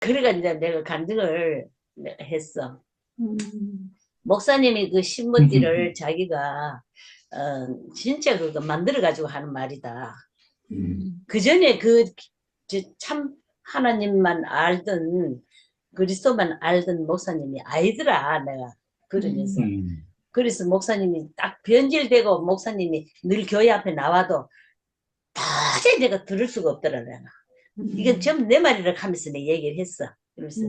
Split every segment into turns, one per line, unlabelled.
그러니까 이제 내가 간증을 내가 했어.
음,
목사님이 그 신문지를 자기가 진짜 그거 만들어 가지고 하는 말이다. 그 전에 참 하나님만 알던 그리스도만 알던 목사님이 아니더라 내가 그러면서. 그래서 목사님이 딱 변질되고 목사님이 늘 교회 앞에 나와도 도저히 내가 들을 수가 없더라 내가. 이건 전부 내 말이라 하면서 내 얘기를 했어. 그래서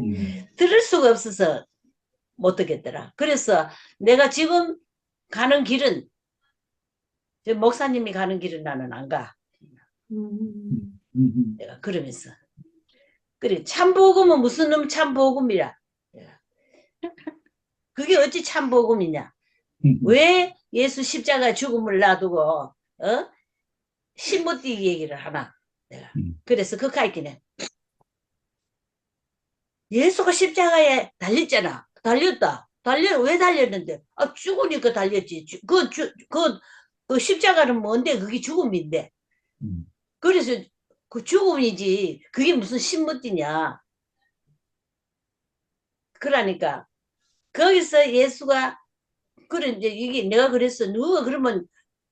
들을 수가 없어서 못 듣겠더라. 그래서 내가 지금 가는 길은 목사님이 가는 길은 나는 안 가. 내가 그러면서 그래 참복음은 무슨 놈 참복음이라. 그게 어찌 참복음이냐. 왜 예수 십자가 죽음을 놔두고 신무띠 얘기를 하나. 내가 그래서 그까 있기는 예수가 십자가에 달렸잖아. 왜 달렸는데? 아, 죽으니까 달렸지. 그 십자가는 뭔데? 그게 죽음인데. 그래서 그 죽음이지. 그게 무슨 신무띠냐. 그러니까 거기서 예수가 그래 이제 이게 내가 그랬어. 누가 그러면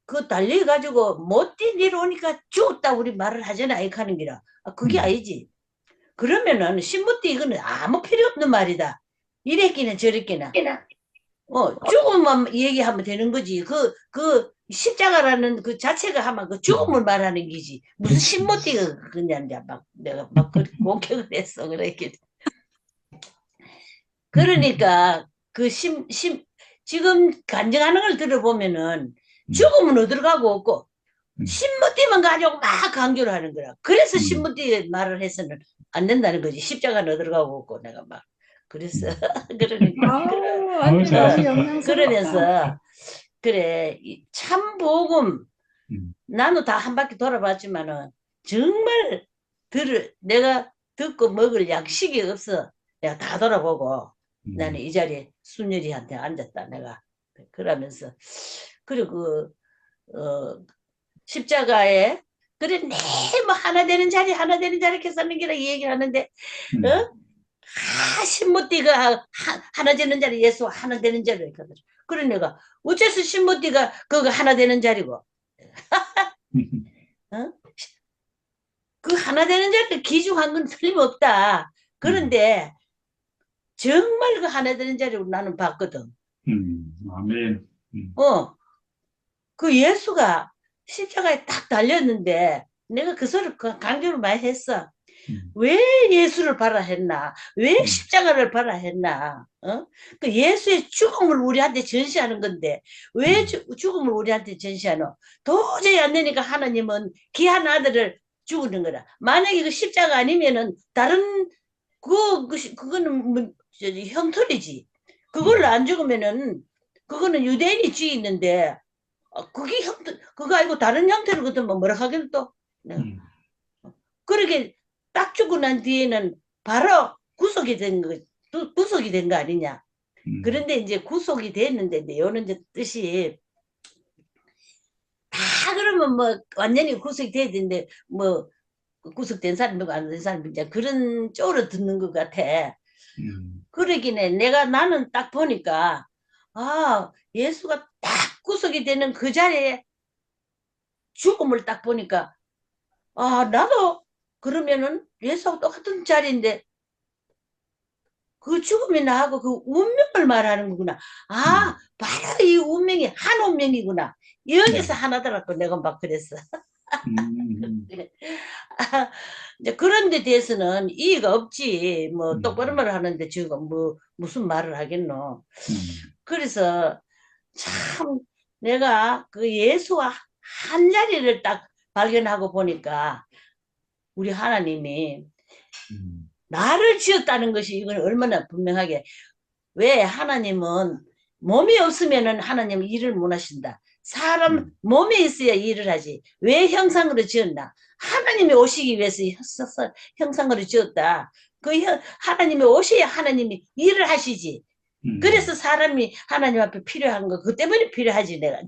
그 달려가지고 못 뛰내려오니까 죽었다 우리 말을 하잖아. 이 하는 기라. 아, 그게 아니지. 그러면은 신부띠 이거는 아무 필요 없는 말이다. 이랬기는 저랬기나. 죽음만 얘기하면 되는 거지. 그 십자가라는 그 자체가 하면 그 죽음을 말하는 기지. 무슨 신모띠가 그냥 막 내가 막 공격을 했어. 그랬기. 그러니까 지금 간증하는 걸 들어보면은 죽음은 어디로 가고 없고 신무띠만 가지고 막 강조를 하는 거야. 그래서 신무띠 말을 해서는 안 된다는 거지. 십자가는 어디로 가고 없고 내가 막 그래서 그러니까
완전 너무 영광스럽다.
그러면서 그래 참복음 나는 다 한 바퀴 돌아봤지만은 정말 내가 듣고 먹을 양식이 없어. 내가 다 돌아보고 나는 이 자리에 순열이한테 앉았다 내가 그러면서 그리고 십자가에 그래 네 뭐 하나 되는 자리 계속 하는 게라 이 얘기를 하는데 신무띠가 하나 되는 자리 예수 하나 되는 자리 있거든. 그래 내가 어째서 신무띠가 그거 하나 되는 자리고 어? 그 하나 되는 자리 기중한 건 틀림없다. 그런데 정말 그 하나 되는 자리로 나는 봤거든.
아멘.
그 예수가 십자가에 딱 달렸는데 내가 그 소리를 강조를 많이 했어. 왜 예수를 바라 했나? 왜 십자가를 바라 했나? 그 예수의 죽음을 우리한테 전시하는 건데 왜 죽음을 우리한테 전시하노? 도저히 안 되니까 하나님은 귀한 아들을 죽이는 거라. 만약에 그 십자가 아니면은 다른 그거는 뭐, 형틀이지. 그걸로 안 죽으면은 그거는 유대인이 쥐있는데 그게 그거 아니고 다른 형태로 그것도 뭐라 하긴 또. 그렇게 딱 죽고 난 뒤에는 바로 구속이 된 거 아니냐. 그런데 이제 구속이 됐는데 이제 요는 이제 뜻이 다 그러면 뭐 완전히 구속이 돼야 되는데 뭐 구속된 사람이고 안 된 사람이 이제 그런 쪽으로 듣는 것 같아. 그러긴 해. 나는 딱 보니까 아 예수가 딱 구속이 되는 그 자리에 죽음을 딱 보니까 아 나도 그러면은 예수하고 똑같은 자리인데 그 죽음이 나하고 그 운명을 말하는 거구나. 아, 바로 이 운명이 한 운명이구나. 여기서 하나더라고 내가 막 그랬어. 아, 이제 그런 데 대해서는 이의가 없지. 뭐 똑바로 말을 하는데 지금 뭐 무슨 말을 하겠노. 그래서 참 내가 그 예수와 한 자리를 딱 발견하고 보니까 우리 하나님이 나를 지었다는 것이 이건 얼마나 분명하게 왜 하나님은 몸이 없으면 하나님은 일을 못 하신다. 사람 몸에 있어야 일을 하지. 왜 형상으로 지었나? 하나님이 오시기 위해서 형상으로 지었다. 하나님이 오셔야 하나님이 일을 하시지. 그래서 사람이 하나님 앞에 필요한 거, 그 때문에 필요하지, 내가.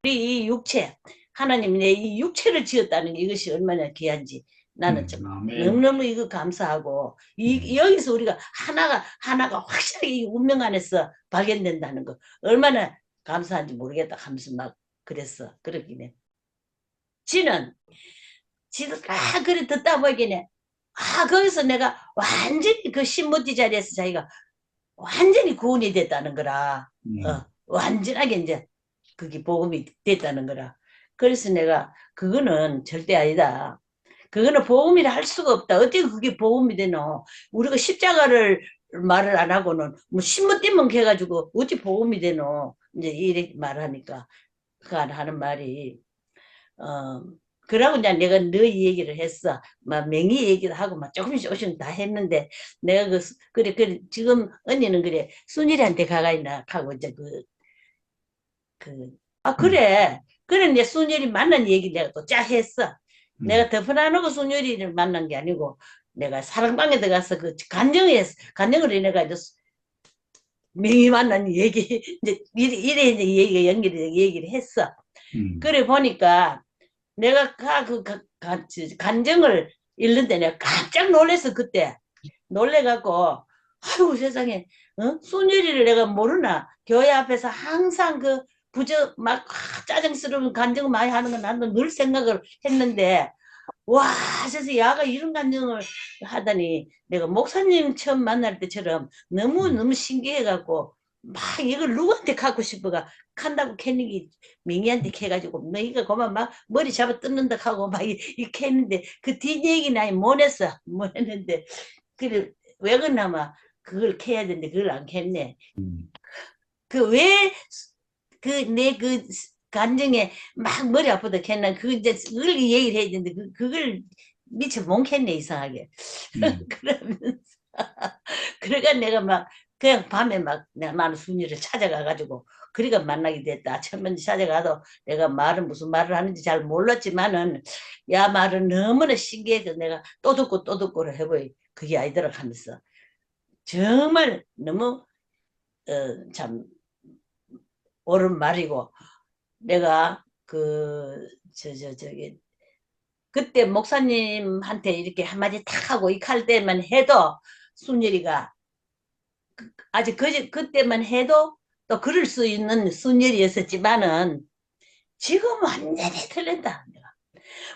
우리 이 육체, 하나님이 내 이 육체를 지었다는 게 이것이 얼마나 귀한지. 나는 좀
아멘.
너무너무 이거 감사하고 여기서 우리가 하나가 확실하게 이 운명 안에서 발견된다는 거 얼마나 감사한지 모르겠다 하면서 막 그랬어. 그러긴 해. 지도 그래 듣다 보기네. 거기서 내가 완전히 그 신무디 자리에서 자기가 완전히 구원이 됐다는 거라. 완전하게 이제 그게 복음이 됐다는 거라. 그래서 내가 그거는 절대 아니다. 그거는 복음이라 할 수가 없다. 어떻게 그게 복음이 되노? 우리가 십자가를 말을 안 하고는 뭐 신문띠만 해가지고 어찌 복음이 되노? 이제 이렇게 말하니까 그 하는 말이 그러고 이제 내가 너희 얘기를 했어. 막 명의 얘기를 하고 막 조금씩 다 했는데 내가 그래 지금 언니는 그래 순일이한테 가가 있나 하고 이제 그래 내 순일이 만난 얘기 내가 또 쫙 했어. 내가 더프나노고 순일이를 만난 게 아니고 내가 사랑방에 들어가서 그 간증을 해내가지고 명의 만난 얘기 이제 이래 이제 얘기가 얘기를 했어. 그래 보니까 내가 간증을 읽는데 내가 깜짝 놀랐어. 그때 놀래갖고 아이고 세상에 순일이를 내가 모르나. 교회 앞에서 항상 그 막 짜증스러운 간증을 많이 하는 건 나도 늘 생각을 했는데 와 세상에 야가 이런 간증을 하다니 내가 목사님 처음 만날 때처럼 너무너무 신기해갖고 막 이걸 누구한테 갖고 싶어가 간다고 캐니기 명희한테 캐가지고 너희가 그만 막 머리 잡아 뜯는다 하고 막 이렇게 했는데 그 뒷얘기는 아예 못 했는데 그래 왜 그러나마 그걸 캐야 되는데 그걸 안 캤네. 그 왜 내 간증에 막 머리 아프다 캤나 그 이제 그걸 얘기를 해야 되는데 그걸 미처 못 캤네 이상하게. 그러면서 그러니까 내가 막 그냥 밤에 막 나는 순이를 찾아가가지고 그리가 만나게 됐다. 첫 번째 찾아가도 내가 무슨 말을 하는지 잘 몰랐지만은 야 말은 너무나 신기해서 내가 또 듣고를 해보이 그게 아니더라 하면서 정말 너무 참 옳은 말이고 내가 저기 그때 목사님한테 이렇게 한마디 탁 하고 이칼 때만 해도 순열이가 아직 그때만 해도 또 그럴 수 있는 순열이었었지만은 지금 완전히 틀린다.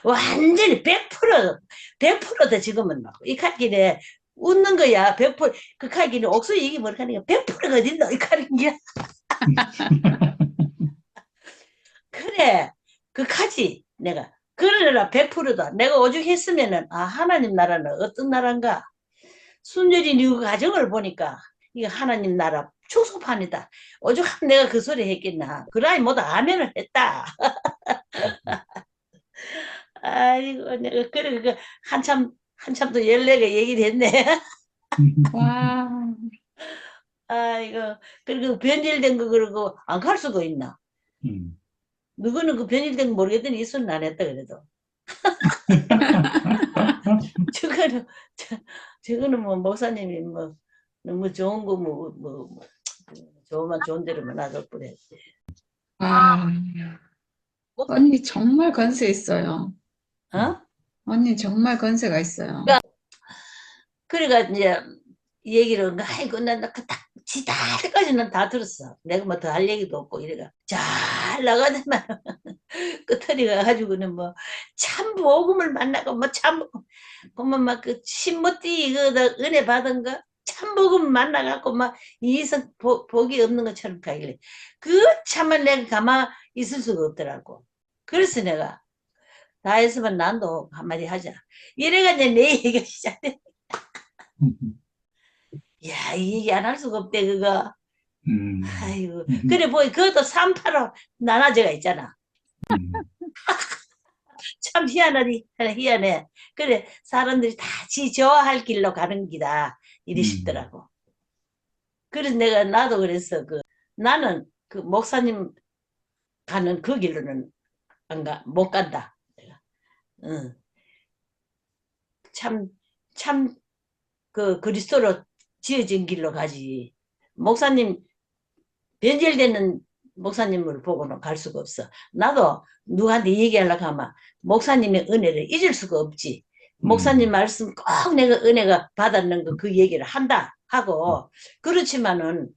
완전히 100%다 지금은 막 이 칼길에 웃는 거야. 100%그 칼길에 옥수수 얘기 뭐 하니까 100%가 어딨노 이 칼길이야. 그래 그 카지 내가 그러나 100%다. 내가 오죽했으면은 하나님 나라는 어떤 나라인가. 순전히 네 가정을 보니까 이거 하나님 나라 축소판이다. 오죽하면 내가 그 소리 했겠나. 그라이 모두 아멘을 했다. 아이고 내가 그래 한참 또 14개 얘기를 했네.
와.
아이고 그리고 변질된 거 그러고 안 갈 수가 있나. 누구는 그 변질된 거 모르겠더니 이 소리는 안 했다 그래도. 저거는 뭐 목사님이 뭐 너무 좋은 거 좋은 대로만 놔둘 뻔했지.
와. 언니 정말 건세 있어요. 언니 정말 건세가 있어요.
그러니까 이제 이 얘기를 아이 끝난다 지다 때까지는 다 들었어. 내가 뭐 더 할 얘기도 없고 이래가 잘 나가더만 끝터리 가가지고는 뭐 참 복음을 만나고 뭐 참 그만 막 그 신모띠 이거 은혜 받은 거 참 복음 만나갖고 막 이성 복이 없는 것처럼 가길래 그 참을 내가 가만 있을 수가 없더라고. 그래서 내가 다 했으면 난도 한마디 하자. 이래가 이제 내 얘기가 시작돼. 야, 이 얘기 안 할 수가 없대, 그거. 아이고. 그래, 그것도 385 나눠져가 있잖아. 참 희한해. 그래, 사람들이 다 좋아할 길로 가는 기다. 이리 싶더라고. 그래서 나도 그랬어. 나는 그 목사님 가는 그 길로는 못 간다. 응. 그리스도로 지어진 길로 가지. 목사님, 변질되는 목사님을 보고는 갈 수가 없어. 나도 누구한테 얘기하려고 하면 목사님의 은혜를 잊을 수가 없지. 목사님 말씀 꼭 내가 은혜가 받았는 거 그 얘기를 한다 하고 그렇지만은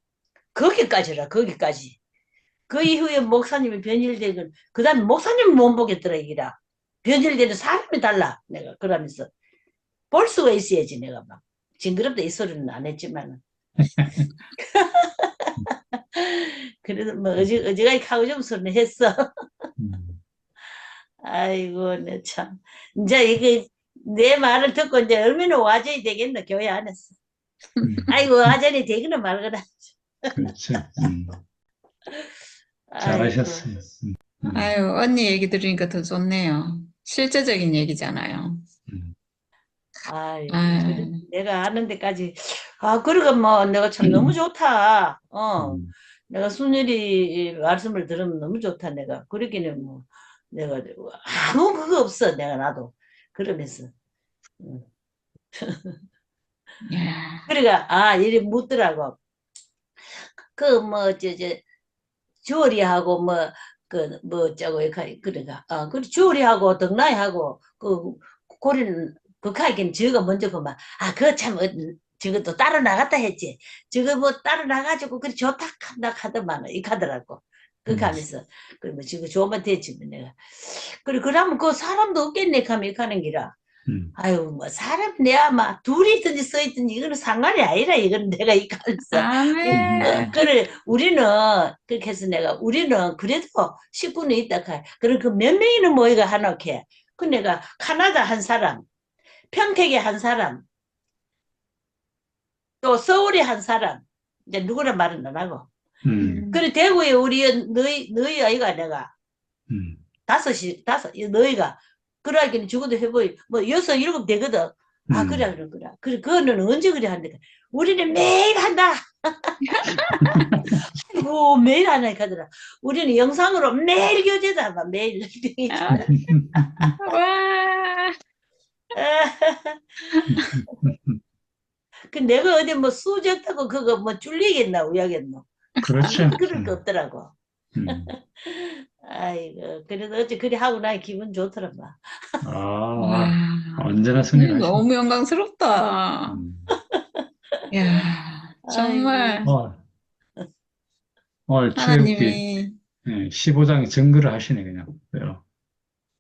거기까지라 거기까지. 그 이후에 목사님이 변질되고 그 다음에 목사님은 못 보겠더라 이기라. 변질되는 사람이 달라 내가 그러면서 볼 수가 있어야지 내가 막 징그럽다 이 소리는 안 했지만은 그래도 뭐 어지간히 가오점스러운 했어. 아이고 내 참 이제 이게 내 말을 듣고 이제 얼마나 와전이 되겠노 교회 안에서. 아이고 와전이 되기는 말거나.
그렇죠.
아이고.
잘하셨어요.
아유, 언니 얘기 들으니까 더 좋네요. 실제적인 얘기잖아요.
아이고
아유.
내가 아는 데까지 그러고 뭐 내가 참 너무 좋다. 내가 순일이 말씀을 들으면 너무 좋다 내가. 그러기는 뭐 내가 아무 그거 없어 내가 나도 그러면서.
야.
그러니까 이리 묻더라고. 그 뭐 저 주얼이하고 뭐 그 뭐 저거 그러니까 그 주얼이하고 덕나이하고 그 고리는 극하긴 저거 먼저 그만 그거 참 저것도 따로 나갔다 했지. 저거 뭐 따로 나가지고 그래 좋다 한다 하더만 이 하더라고. 그 가면서 그러면 지금 좋으면 되지 뭐 내가. 그래 그러면 그 사람도 없겠네 하면 이렇게 하는 기라. 아유 뭐 사람 내가 막 둘이 있든지 써 있든지 이거는 상관이 아니라 이거는 내가 이거 하면서.
아멘.
그래 우리는 그렇게 해서 내가 우리는 그래도 식구는 있다 카. 그럼 그 몇 명이는 모이가 하나게. 그 내가 카나다 한 사람, 평택에 한 사람, 또 서울에 한 사람. 이제 누구나 말은 안 하고. 그래 대구에 우리 너희 아이가 내가 다섯 너희가 그러기는 죽어도 해보이 뭐 여섯 일곱 되거든. 그래 그래 그거는 언제 그래 한대. 우리는 매일 한다. 아이고 매일 하니까 하더라. 우리는 영상으로 매일 교제다 막 매일.
와.
그 내가 어디 뭐 수적하고 그거 뭐 줄리겠나 우야겠노.
그렇죠.
그럴 거 없더라고. 아이고 그래도 어째 그리 하고 나니 기분 좋더라 막.
와.
언제나 순일하시네.
너무 영광스럽다. 야, 정말 하나님이
15장 증거를 하시네 그냥.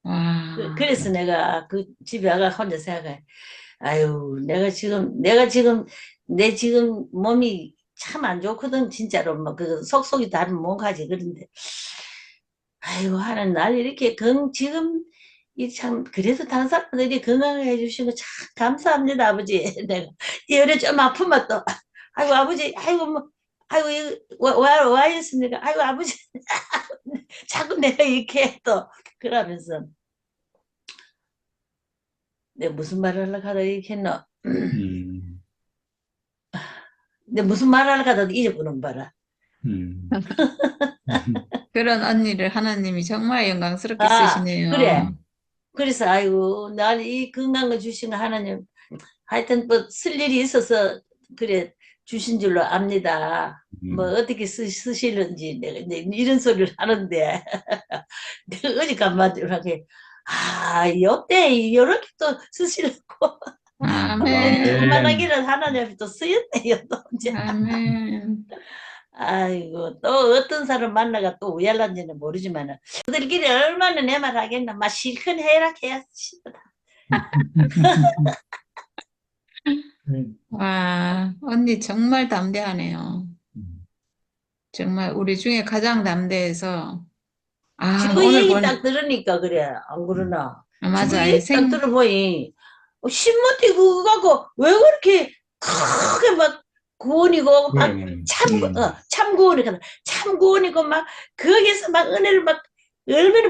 와.
그래서 내가 그 집에 아가 혼자 생각해. 아유 내가 지금 내 지금 몸이 참 안 좋거든 진짜로 뭐 그 속속이 다른 몸가지 그런데 아이고 하는 날 이렇게 지금 이 참 그래도 다른 사람들이 건강하게 해주신 거 참 감사합니다 아버지. 내가 열에 좀 아프면 또 아이고 아버지 아이고 뭐 아이고 와 있습니까 아이고 아버지 자꾸 내가 이렇게 또 그러면서 내가 무슨 말을 하려고 하다 이렇게 했노. 근데 무슨 말을 하려고 하다 잊어보는 봐라.
그런 언니를 하나님이 정말 영광스럽게 쓰시네요.
그래. 그래서 아이고 날 이 건강을 주신 하나님 하여튼 뭐 쓸 일이 있어서 그래 주신 줄로 압니다. 뭐 어떻게 쓰시는지 내가 이제 이런 소리를 하는데 내가 어지간만하게 요때 이렇게 또 쓰시려고
아멘.
그만하기를 하나님이 또 쓰였네요 또 이제.
아멘.
아이고 또 어떤 사람 만나가 또 우얄란지는 모르지만은 그들끼리 얼마나 내 말 하겠나 막 실컷 해라 해야 싶다.
와, 언니 정말 담대하네요. 정말 우리 중에 가장 담대해서
그
오늘
얘기 딱 들으니까 그래 안 그러나.
맞아.
그 얘기 딱 들어보니 신문띠 그거 갖고 왜 그렇게 크게 막 구원이고 막 참구원이고 참구원이고 막 거기서 막 은혜를 막 얼마나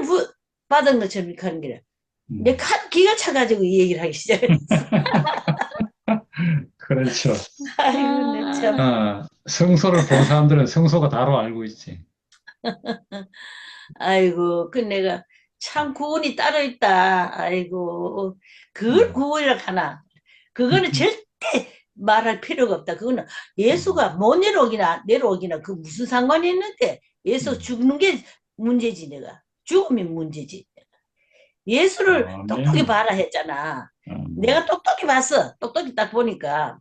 받은 것처럼 이렇게 하는 게라. 내 기가 차가지고 이 얘기를 하기 시작했어.
그렇죠.
아이고 내 참.
성소를 본 사람들은 성소가 다로 알고 있지.
아이고 그 내가 참 구원이 따로 있다. 아이고 그걸 구원이라 하나. 그거는 절대 말할 필요가 없다. 그거는 예수가 못 내려오기나 그 무슨 상관이 있는데 예수 죽는 게 문제지 내가. 죽으면 문제지. 예수를 똑똑히
아멘.
봐라 했잖아.
음,
내가 똑똑히 봤어. 똑똑히 딱 보니까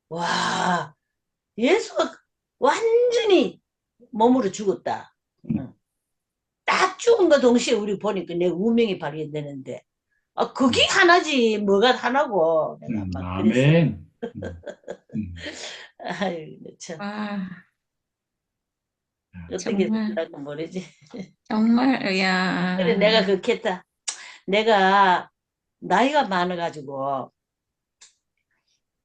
와, 예수가 완전히 몸으로 죽었다. 응. 딱 죽은과 동시에 우리 보니까 내 운명이 발견되는데 그게 하나지 뭐가 하나고 내가 막 그랬어.
아멘. 음.
아유 참
와,
어떻게
정말,
된다고 모르지.
정말,
그래
야,
내가 그렇겠다. 내가 나이가 많아가지고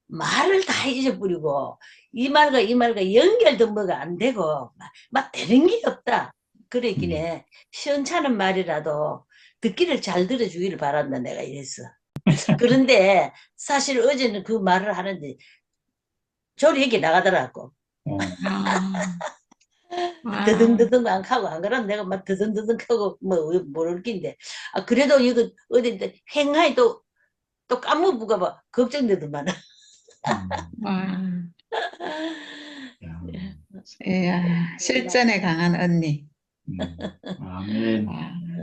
말을 다 잊어버리고 이 말과 이 말과 연결도 뭐가 안 되고 막 되는 게 없다. 그러긴 해. 시원찮은 말이라도 듣기를 잘 들어주기를 바란다 내가 이랬어. 그런데 사실 어제는 그 말을 하는데 저리 얘기 나가더라고.
어,
아, 와,
드등드등 안 하고 안 그러면 내가 막 드등드등 하고 뭐 모를 낀데 그래도 이거 어디 행하이 또 까먹을까 봐 걱정되더만.
음.
와,
야,
야, 실전에 강한 언니.
아멘.
와,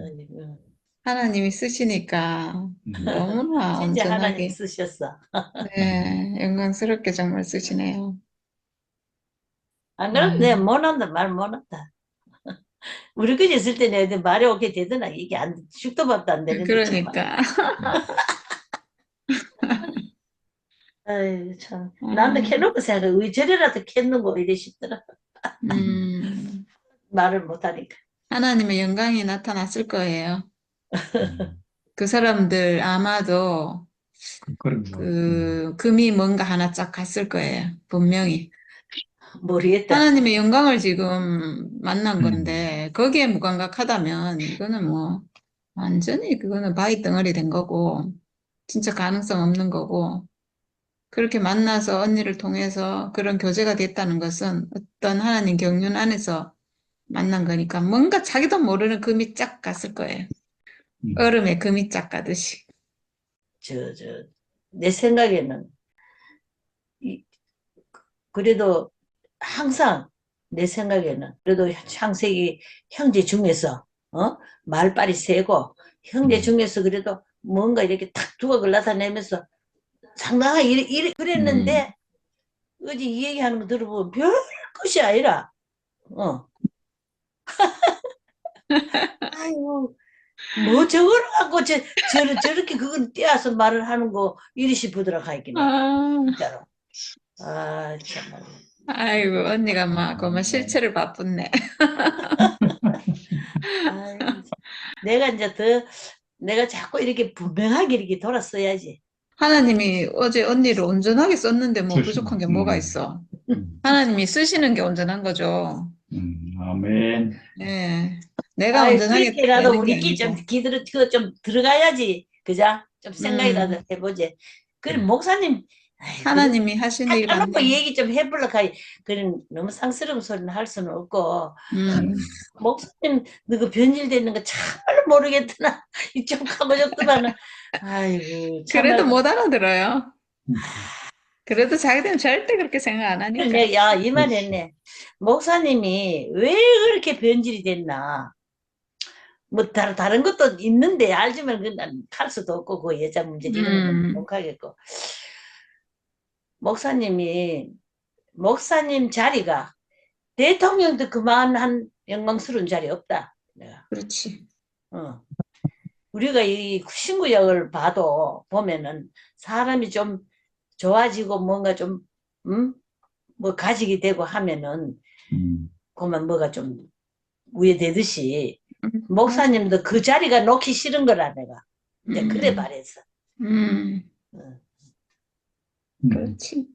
아이고,
하나님이 쓰시니까 너무나
진짜 하나님
온전하게,
쓰셨어.
네, 영광스럽게 정말 쓰시네요.
안 그러면
와,
내가 못한다 말 못한다. 우리 그지 있을 때 내가 말이 오게 되더나 이게 안 죽도 밥도 안 되는데 정말.
그러니까.
아이 참 나는
아,
캐놓고 생각해 왜 저래라도 캐는 거 이래 싶더라.
음,
말을 못하니까.
하나님의 영광이 나타났을 거예요.
음.
그 사람들 아마도
그럼요.
그 금이 뭔가 하나 쫙 갔을 거예요. 분명히.
모르겠다.
하나님의 영광을 지금 만난
음.
건데 거기에 무감각하다면 이거는 뭐 완전히 그거는 바위 덩어리 된 거고 진짜 가능성 없는 거고 그렇게 만나서 언니를 통해서 그런 교제가 됐다는 것은 어떤 하나님 경륜 안에서 만난 거니까 뭔가 자기도 모르는 금이 쫙 갔을 거예요.
음.
얼음에 금이 쫙 가듯이.
내 생각에는 이, 그래도 항상 내 생각에는 그래도 창세기 형제 중에서 말빨이 세고 형제
음.
중에서 그래도 뭔가 이렇게 탁 두각을 나타내면서 상당하게
음.
그랬는데 어제 이 얘기하는 거 들어보면 별 것이 아니라 어 아이고 뭐 저걸 갖고 저렇게 그걸 떼어서 말을 하는 거 이리 싶으더라 하긴 해
아,
진짜로 아 정말
아이고, 언니가 막, 그만 실체를 바쁘네.
아이고 내가 이제 더 내가 자꾸 이렇게 분명하게 이렇게 돌았어야지.
하나님이 어제 언니를 온전하게 썼는데 뭐 부족한
조심.
게 뭐가 있어.
음.
하나님이 쓰시는 게 온전한 거죠.
아멘.
네. 내가
아이,
온전하게
그렇게라도
되는 게
우리끼리 좀
아니고.
그거 좀 들어가야지. 그자? 좀 생각이라도
음,
해보지. 그래,
그래.
목사님, 아이, 그래.
하나님이 하신
다
일
까놓고
같네.
얘기 좀 해보려고 하지. 그래, 너무 상스러운 소리는 할 수는 없고.
음,
목사님, 너그 변질되는 거 참말로 모르겠더나. 이쪽 하고 싶더만은. 아이고,
그래도
참말.
못 알아들어요.
음.
그래도 자기들은 절대 그렇게 생각 안 하니까.
야, 이 말
그렇지.
했네. 목사님이 왜 그렇게 변질이 됐나? 뭐 다른 것도 있는데 알지만 그냥 할 수도 없고 그 여자 문제 이런 거는
음,
못 하겠고 목사님이 목사님 자리가 대통령도 그만한 영광스러운 자리 없다. 내가
그렇지.
어. 우리가 이 신구역을 봐도 보면은 사람이 좀 좋아지고 뭔가 좀 뭐 가지게 되고 하면은
음.
그만 뭐가 좀 우회되듯이
맞아.
목사님도 그 자리가 놓기 싫은 거라 내가 이제 그래
음,
말했어.
음,
어.
음.
그렇지.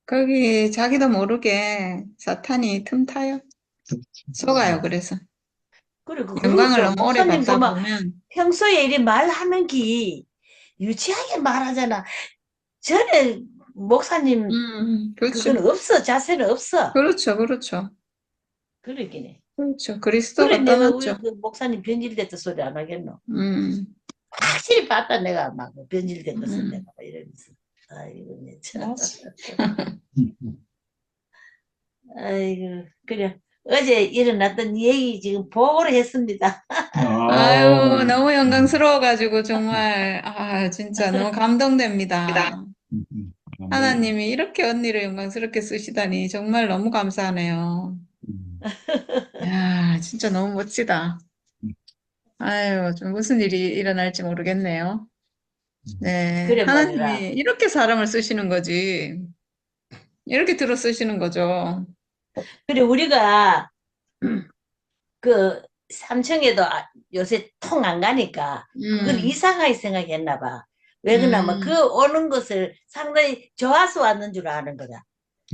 거기 자기도 모르게 사탄이 틈타요. 속아요, 그래서.
그리고
영광을
그러고서
너무 오래
목사님도
받다
막
보면,
평소에 이리 말하는 기 유치하게 말하잖아. 전에 목사님
그렇죠.
그건 없어. 자세는 없어.
그렇죠, 그렇죠.
그러긴 해.
그렇죠.
그래
그리스도가
내가 우리
떠났죠.
그 목사님 변질됐다 소리 안 하겠노.
음,
확실히 봤다 내가 막 변질된 것은 내가
음,
이러면서. 아이고 내 참.
맞아.
음.
아이고 그래 어제 일어났던 얘기 지금 보고를 했습니다.
아유,
아,
너무 영광스러워가지고 정말, 진짜 너무 감동됩니다.
아멘.
하나님이 이렇게 언니를 영광스럽게 쓰시다니 정말 너무 감사하네요.
음,
야, 진짜 너무 멋지다.
음,
아유, 좀 무슨 일이 일어날지 모르겠네요.
음.
네,
그래
하나님이
말이라.
이렇게 사람을 쓰시는 거지. 이렇게 들어 쓰시는 거죠.
그래 우리가 그 삼청에도 요새 통 안 가니까 그걸
음,
이상하게 생각했나 봐. 왜 그러냐면 그
음,
오는 것을 상당히 좋아서 왔는 줄 아는 거다.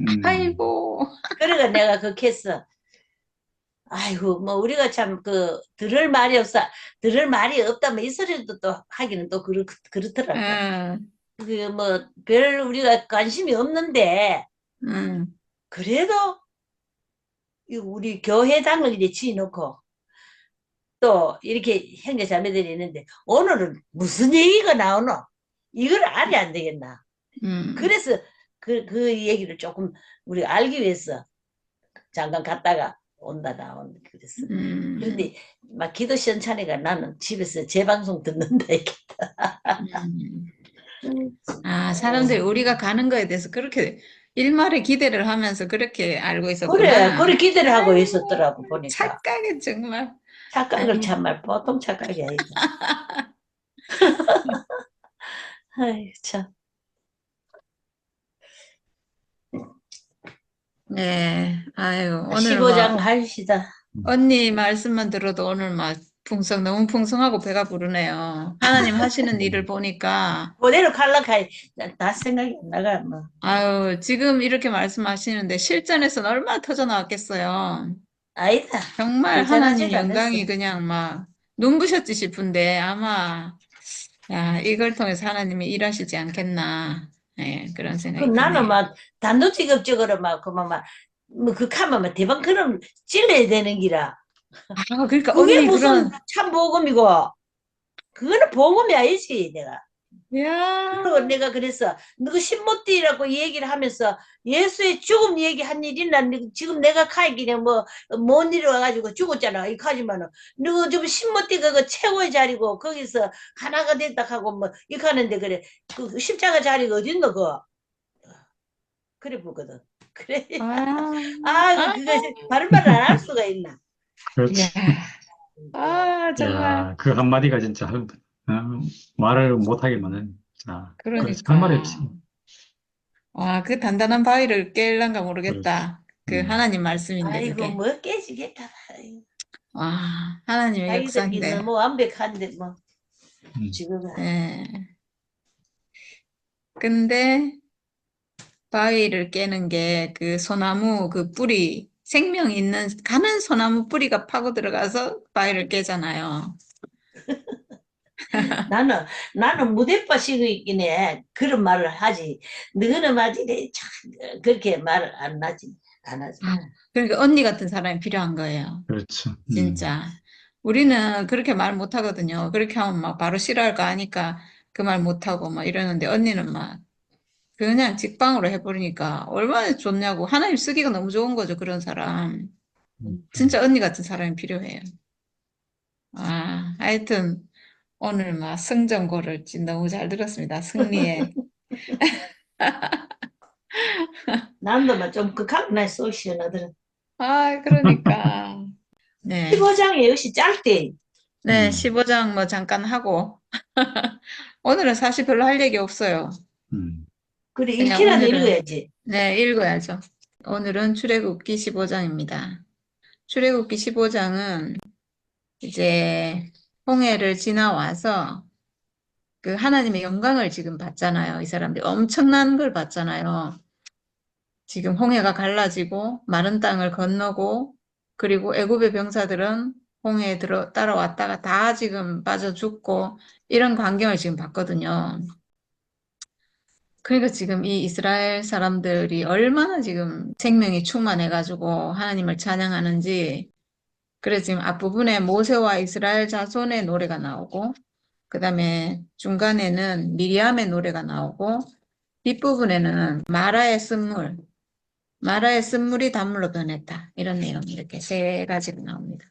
음,
아이고,
그러니까 내가 그렇게 했어. 아이고 뭐 우리가 참 그 들을 말이 없다면 이 소리도 또 하기는 또 그렇더라고.
음,
그 뭐 별 우리가 관심이 없는데
음,
그래도 이 우리 교회당을 이제 지어놓고 또 이렇게 형제 자매들이 있는데 오늘은 무슨 얘기가 나오노? 이걸 알이 안 되겠나?
음,
그래서 그 얘기를 조금 우리가 알기 위해서 잠깐 갔다가 온다 나온 그랬어.
음,
그런데 막 기도 시원찮으니까 나는 집에서 재방송 듣는다 이렇게.
음.
음.
사람들이 우리가 가는 거에 대해서 그렇게 일말의 기대를 하면서 그렇게 알고
그래,
있었구나.
그래 기대를 하고
아이고,
있었더라고 보니까.
착각이 정말.
착각을
아이,
참말 보통 착각이 아니다. 아이 참.
네, 아유, 오늘
15장 합시다.
언니 말씀만 들어도 오늘 너무 풍성하고 배가 부르네요. 하나님 하시는 일을 보니까,
그대로 칼락하이 다 생각이 안 나가 뭐.
아유, 지금 이렇게 말씀하시는데 실전에서는 얼마나 터져 나왔겠어요.
아니다.
정말 하나님
절전하지도 않았어.
영광이 그냥 눈부셨지 싶은데 아마, 야, 이걸 통해서 하나님이 일하시지 않겠나. 네, 그런
그
생각이
나는
드네요.
막 단도직입적으로 막 그만 막뭐 하면 막 대방 그럼 찔러야 되는 기라.
그러니까
그게
언니
무슨
그런,
참 복음이고 그거는 복음이 아니지 내가. 그리고
야,
내가 그랬어. 너가 신모띠라고 얘기를 하면서 예수의 죽음 얘기한 일 있나? 지금 내가 카이기냐 뭐뭔 일이 와가지고 죽었잖아. 이거 하지만은 너 지금 신모띠가 그 최고의 자리고 거기서 하나가 됐다 하고 뭐 이거 하는데 그래. 그 십자가 자리가 어딨노 그거? 그래 보거든. 그래.
아,
아이고
아,
그거 바른 말을 안 할 수가 있나?
야,
그렇지.
정말.
야, 그 한마디가 진짜 말을 못하기만은, 그렇지. 할 말이
그러니까.
없지.
그 단단한 바위를 깰란가
그렇지.
모르겠다. 그
음,
하나님 말씀인데,
아이고
그게.
뭐 깨지겠다. 아이고,
하나님의
자기들이
역사인데.
너무 완벽한데 뭐
음,
지금은
예. 근데 바위를 깨는 게 그 소나무 그 뿌리, 생명 있는, 가는 소나무 뿌리가 파고 들어가서 바위를 깨잖아요.
나는 나는 무대바식이네 그런 말을 하지. 너는 말이 참 그렇게 말을 안 하지 안 하지.
그러니까 언니 같은 사람이 필요한 거예요.
그렇죠.
진짜. 우리는 그렇게 말 못하거든요. 그렇게 하면 바로 싫어할 거 아니까 그 말 못하고 이러는데 언니는 그냥 직방으로 해버리니까 얼마나 좋냐고. 하나님 쓰기가 너무 좋은 거죠, 그런 사람. 진짜 언니 같은 사람이 필요해요. 하여튼 오늘 승전고를 너무 잘 들었습니다. 승리의.
남도 막좀 극하구나 속 시원하더라.
그러니까. 네.
15장에 역시 짧대.
네,
음,
15장 잠깐 하고. 오늘은 사실 별로 할 얘기 없어요.
음,
그래
그냥
읽기라도
오늘은,
읽어야지.
네, 읽어야죠. 오늘은 출애굽기 15장입니다. 출애굽기 15장은 이제 홍해를 지나와서 그 하나님의 영광을 지금 봤잖아요. 이 사람들이 엄청난 걸 봤잖아요. 지금 홍해가 갈라지고 마른 땅을 건너고 그리고 애굽의 병사들은 홍해에 따라왔다가 다 지금 빠져 죽고 이런 광경을 지금 봤거든요. 그러니까 지금 이 이스라엘 사람들이 얼마나 지금 생명이 충만해가지고 하나님을 찬양하는지. 그래서 지금 앞부분에 모세와 이스라엘 자손의 노래가 나오고 그다음에 중간에는 미리암의 노래가 나오고 뒷부분에는 마라의 쓴물, 마라의 쓴물이 단물로 변했다. 이런 내용 이렇게 세 가지가 나옵니다.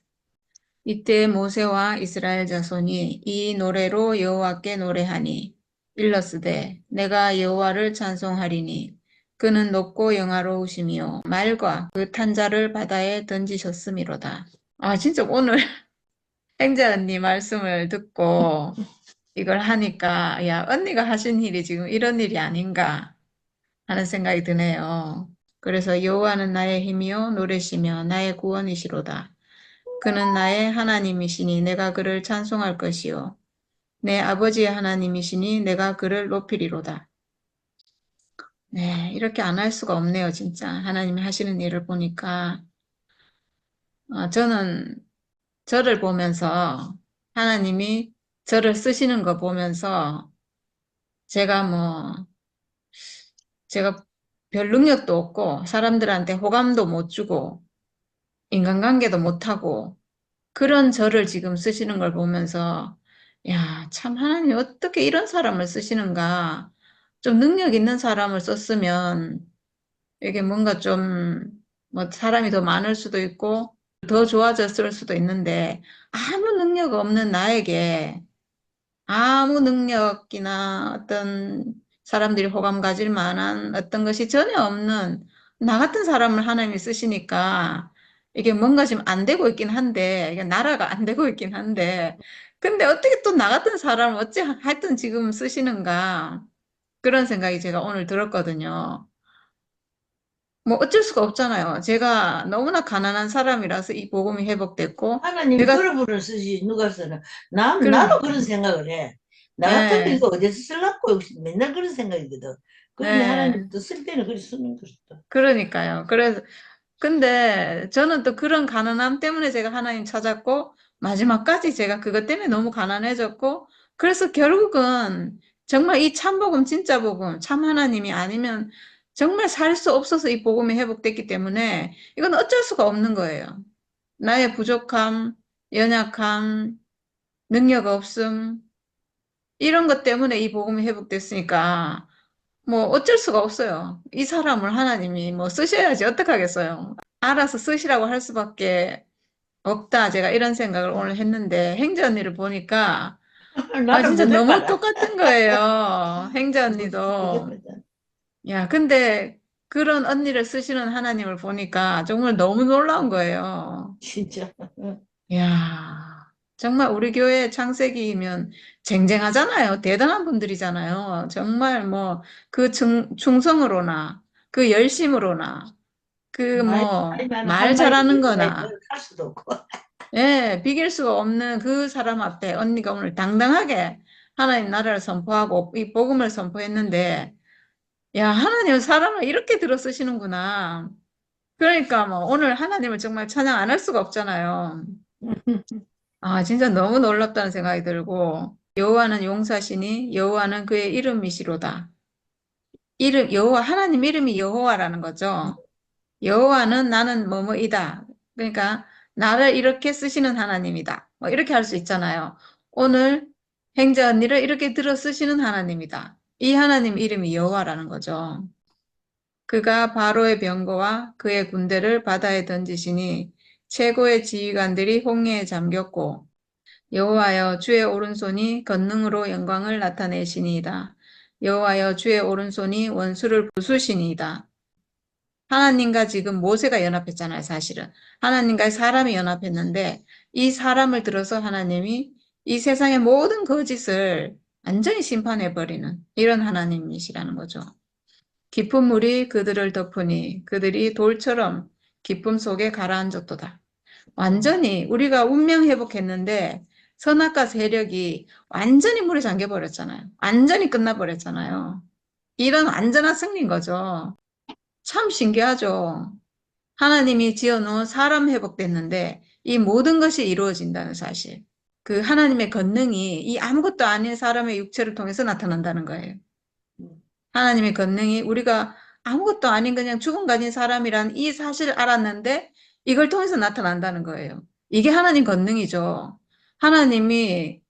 이때 모세와 이스라엘 자손이 이 노래로 여호와께 노래하니 일러스되 내가 여호와를 찬송하리니 그는 높고 영화로우시며 말과 그 탄자를 바다에 던지셨음이로다. 아 진짜 오늘 행자 언니 말씀을 듣고 이걸 하니까 야 언니가 하신 일이 지금 이런 일이 아닌가 하는 생각이 드네요. 그래서 여호와는 나의 힘이요 노래시며 나의 구원이시로다. 그는 나의 하나님이시니 내가 그를 찬송할 것이요 내 아버지의 하나님이시니 내가 그를 높이리로다. 네, 이렇게 안 할 수가 없네요, 진짜. 하나님이 하시는 일을 보니까 저는 저를 보면서 하나님이 저를 쓰시는 거 보면서 제가 제가 별 능력도 없고 사람들한테 호감도 못 주고 인간관계도 못하고 그런 저를 지금 쓰시는 걸 보면서 야, 참 하나님 어떻게 이런 사람을 쓰시는가. 좀 능력 있는 사람을 썼으면 이게 뭔가 좀 뭐 사람이 더 많을 수도 있고 더 좋아졌을 수도 있는데 아무 능력 없는 나에게 아무 능력이나 어떤 사람들이 호감 가질 만한 어떤 것이 전혀 없는 나 같은 사람을 하나님이 쓰시니까 이게 뭔가 지금 안 되고 있긴 한데, 이게 나라가 안 되고 있긴 한데, 근데 어떻게 또 나 같은 사람을 어찌 하여튼 지금 쓰시는가 그런 생각이 제가 오늘 들었거든요. 뭐 어쩔 수가 없잖아요. 제가 너무나 가난한 사람이라서 이 복음이 회복됐고,
하나님이
제가,
그런 분을 쓰지, 누가 쓰나. 나도
그러니까,
그런 생각을 해. 나 같으면
예,
이거 어디서 쓰려고 맨날 그런 생각이거든. 그런데
예,
하나님 또 쓸 때는 그리 쓰는 거지 또.
그러니까요. 그래서 근데 저는 또 그런 가난함 때문에 제가 하나님 찾았고, 마지막까지 제가 그것 때문에 너무 가난해졌고, 그래서 결국은 정말 이 참복음, 진짜 복음, 참 하나님이 아니면 정말 살 수 없어서 이 복음이 회복됐기 때문에 이건 어쩔 수가 없는 거예요. 나의 부족함, 연약함, 능력 없음, 이런 것 때문에 이 복음이 회복됐으니까 뭐 어쩔 수가 없어요. 이 사람을 하나님이 뭐 쓰셔야지 어떡하겠어요. 알아서 쓰시라고 할 수밖에 없다. 제가 이런 생각을 오늘 했는데 행자 언니를 보니까 아
나를
진짜
맨날
너무
봐라.
똑같은 거예요. 행자
그게
언니도.
맞아.
야, 근데 그런 언니를 쓰시는 하나님을 보니까 정말 너무 놀라운 거예요.
진짜.
야, 정말 우리 교회 창세기면 쟁쟁하잖아요. 대단한 분들이잖아요. 정말 뭐 그 충성으로나 그 열심으로나 그
나이
뭐
많은
말
할머니가
잘하는
이거 나이
거나
할 수도 없고.
예, 비길 수가 없는 그 사람 앞에 언니가 오늘 당당하게 하나님 나라를 선포하고 이 복음을 선포했는데 야, 하나님은 사람을 이렇게 들어 쓰시는구나. 그러니까 뭐 오늘 하나님을 정말 찬양 안 할 수가 없잖아요. 아, 진짜 너무 놀랍다는 생각이 들고 여호와는 용사시니 여호와는 그의 이름이시로다. 여호와 하나님 이름이 여호와라는 거죠. 여호와는 나는 뭐뭐이다. 그러니까 나를 이렇게 쓰시는 하나님이다. 뭐 이렇게 할 수 있잖아요. 오늘 행자 언니를 이렇게 들어 쓰시는 하나님이다. 이 하나님 이름이 여호와라는 거죠. 그가 바로의 병거와 그의 군대를 바다에 던지시니 최고의 지휘관들이 홍해에 잠겼고 여호와여 주의 오른손이 권능으로 영광을 나타내시니이다. 여호와여 주의 오른손이 원수를 부수시니이다. 하나님과 지금 모세가 연합했잖아요, 사실은. 하나님과 사람이 연합했는데 이 사람을 들어서 하나님이 이 세상의 모든 거짓을 완전히 심판해버리는 이런 하나님이시라는 거죠. 깊은 물이 그들을 덮으니 그들이 돌처럼 깊음 속에 가라앉았도다. 완전히 우리가 운명 회복했는데 선악과 세력이 완전히 물에 잠겨버렸잖아요. 완전히 끝나버렸잖아요. 이런 완전한 승리인 거죠. 참 신기하죠. 하나님이 지어놓은 사람 회복됐는데 이 모든 것이 이루어진다는 사실. 그 하나님의 권능이 이 아무것도 아닌 사람의 육체를 통해서 나타난다는 거예요. 하나님의 권능이 우리가 아무것도 아닌 그냥 죽음 가진 사람이란 이 사실을 알았는데 이걸 통해서 나타난다는 거예요. 이게 하나님 권능이죠. 하나님이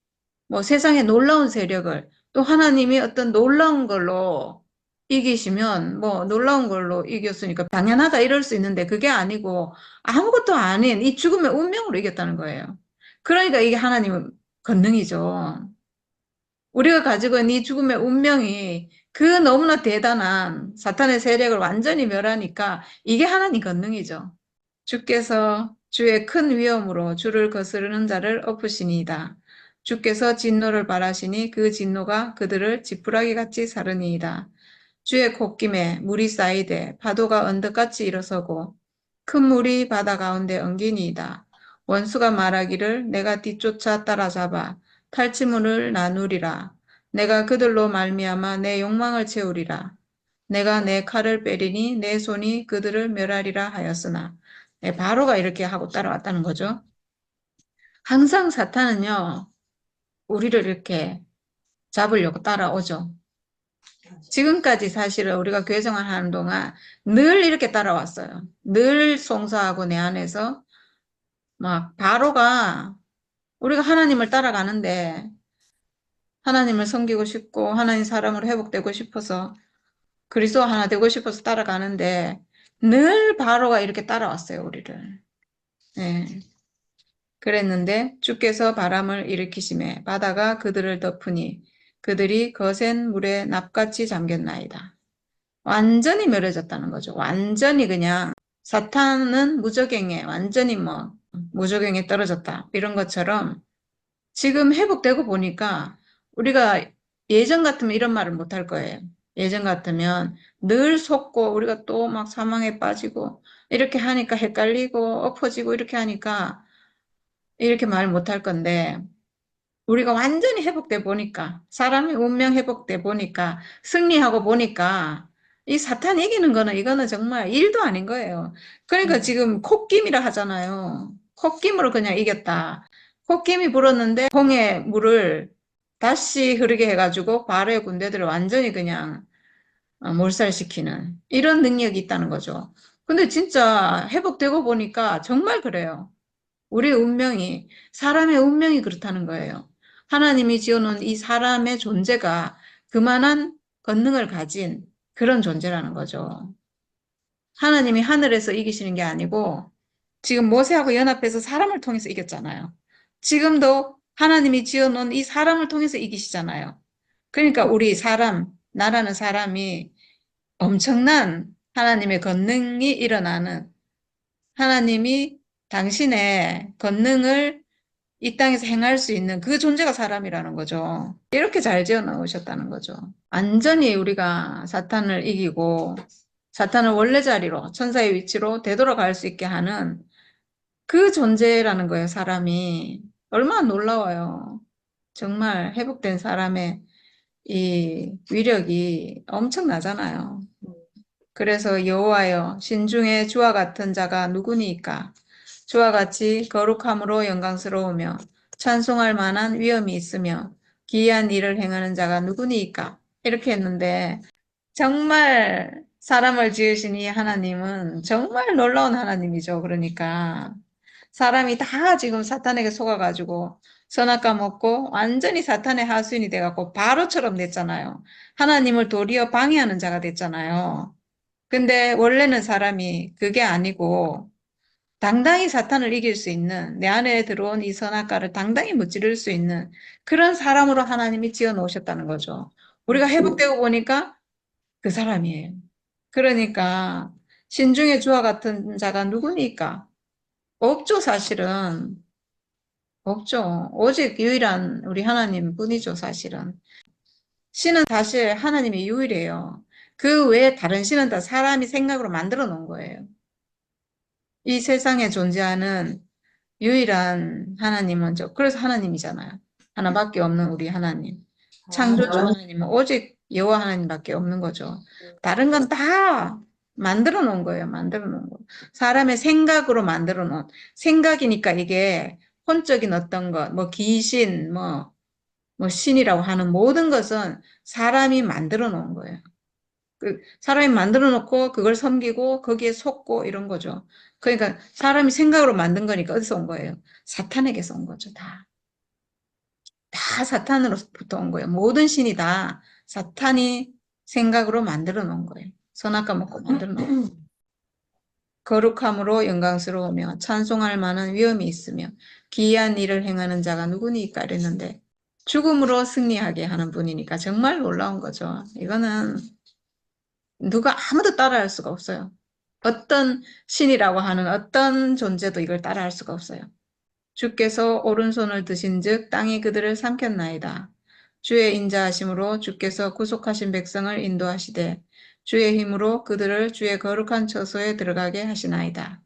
뭐 세상에 놀라운 세력을 또 하나님이 어떤 놀라운 걸로 이기시면 뭐 놀라운 걸로 이겼으니까 당연하다 이럴 수 있는데 그게 아니고 아무것도 아닌 이 죽음의 운명으로 이겼다는 거예요. 그러니까 이게 하나님의 권능이죠. 우리가 가지고 있는 이 죽음의 운명이 그 너무나 대단한 사탄의 세력을 완전히 멸하니까 이게 하나님 권능이죠. 주께서 주의 큰 위엄으로 주를 거스르는 자를 엎으시니이다. 주께서 진노를 발하시니 그 진노가 그들을 지푸라기 같이 사르니이다. 주의 콧김에 물이 쌓이되 파도가 언덕같이 일어서고 큰 물이 바다 가운데 엉기니이다. 원수가 말하기를 내가 뒤쫓아 따라잡아 탈취물을 나누리라. 내가 그들로 말미암아 내 욕망을 채우리라. 내가 내 칼을 빼리니 내 손이 그들을 멸하리라 하였으나 네, 바로가 이렇게 하고 따라왔다는 거죠. 항상 사탄은요, 우리를 이렇게 잡으려고 따라오죠. 지금까지 사실은 우리가 교회 생활하는 동안 늘 이렇게 따라왔어요. 늘 송사하고 내 안에서 막 바로가 우리가 하나님을 따라가는데 하나님을 섬기고 싶고 하나님 사람으로 회복되고 싶어서 그리스도 하나 되고 싶어서 따라가는데 늘 바로가 이렇게 따라왔어요, 우리를. 네. 그랬는데 주께서 바람을 일으키심에 바다가 그들을 덮으니 그들이 거센 물에 납같이 잠겼나이다. 완전히 멸해졌다는 거죠. 완전히 그냥 사탄은 무적행에 완전히 뭐 무적행에 떨어졌다. 이런 것처럼 지금 회복되고 보니까 우리가 예전 같으면 이런 말을 못 할 거예요. 예전 같으면 늘 속고 우리가 또 막 사망에 빠지고 이렇게 하니까 헷갈리고 엎어지고 이렇게 하니까 이렇게 말 못 할 건데 우리가 완전히 회복돼 보니까 사람의 운명 회복돼 보니까 승리하고 보니까 이 사탄 이기는 거는 이거는 정말 일도 아닌 거예요. 그러니까 지금 콧김이라 하잖아요. 콧김으로 그냥 이겼다. 콧김이 불었는데 홍해 물을 다시 흐르게 해가지고 바로의 군대들을 완전히 그냥 몰살시키는 이런 능력이 있다는 거죠. 근데 진짜 회복되고 보니까 정말 그래요. 우리의 운명이, 사람의 운명이 그렇다는 거예요. 하나님이 지어놓은 이 사람의 존재가 그만한 권능을 가진 그런 존재라는 거죠. 하나님이 하늘에서 이기시는 게 아니고 지금 모세하고 연합해서 사람을 통해서 이겼잖아요. 지금도 하나님이 지어놓은 이 사람을 통해서 이기시잖아요. 그러니까 우리 사람, 나라는 사람이 엄청난 하나님의 권능이 일어나는 하나님이 당신의 권능을 이 땅에서 행할 수 있는 그 존재가 사람이라는 거죠. 이렇게 잘 지어 놓으셨다는 거죠. 완전히 우리가 사탄을 이기고 사탄을 원래 자리로 천사의 위치로 되돌아갈 수 있게 하는 그 존재라는 거예요, 사람이. 얼마나 놀라워요. 정말 회복된 사람의 이 위력이 엄청나잖아요. 그래서 여호와여 신중에 주와 같은 자가 누구니까 주와 같이 거룩함으로 영광스러우며 찬송할 만한 위엄이 있으며 기이한 일을 행하는 자가 누구니까 이렇게 했는데 정말 사람을 지으신 이 하나님은 정말 놀라운 하나님이죠. 그러니까 사람이 다 지금 사탄에게 속아가지고 선악과 먹고 완전히 사탄의 하수인이 돼갖고 바로처럼 됐잖아요. 하나님을 도리어 방해하는 자가 됐잖아요. 근데 원래는 사람이 그게 아니고 당당히 사탄을 이길 수 있는 내 안에 들어온 이 선악과를 당당히 무찌를 수 있는 그런 사람으로 하나님이 지어 놓으셨다는 거죠. 우리가 회복되고 보니까 그 사람이에요. 그러니까 신중의 주와 같은 자가 누구니까? 없죠, 사실은. 없죠. 오직 유일한 우리 하나님 뿐이죠, 사실은. 신은 사실 하나님이 유일해요. 그 외에 다른 신은 다 사람이 생각으로 만들어 놓은 거예요. 이 세상에 존재하는 유일한 하나님은 그래서 하나님이잖아요. 하나밖에 없는 우리 하나님. 창조주 하나님은 오직 여호와 하나님밖에 없는 거죠. 다른 건 다 만들어 놓은 거예요. 만들어 놓은 거. 사람의 생각으로 만들어 놓은 생각이니까 이게 혼적인 어떤 것, 뭐 귀신, 뭐 신이라고 하는 모든 것은 사람이 만들어 놓은 거예요. 그 사람이 만들어 놓고 그걸 섬기고 거기에 속고 이런 거죠. 그러니까 사람이 생각으로 만든 거니까 어디서 온 거예요? 사탄에게서 온 거죠. 다 사탄으로부터 온 거예요. 모든 신이 다 사탄이 생각으로 만들어 놓은 거예요. 선악과 먹고 만들어 놓은 거예요. 거룩함으로 영광스러우며 찬송할 만한 위엄이 있으며 기이한 일을 행하는 자가 누구니까 이랬는데 죽음으로 승리하게 하는 분이니까 정말 놀라운 거죠. 이거는 누가 아무도 따라할 수가 없어요. 어떤 신이라고 하는 어떤 존재도 이걸 따라할 수가 없어요. 주께서 오른손을 드신즉 땅이 그들을 삼켰나이다. 주의 인자하심으로 주께서 구속하신 백성을 인도하시되 주의 힘으로 그들을 주의 거룩한 처소에 들어가게 하시나이다.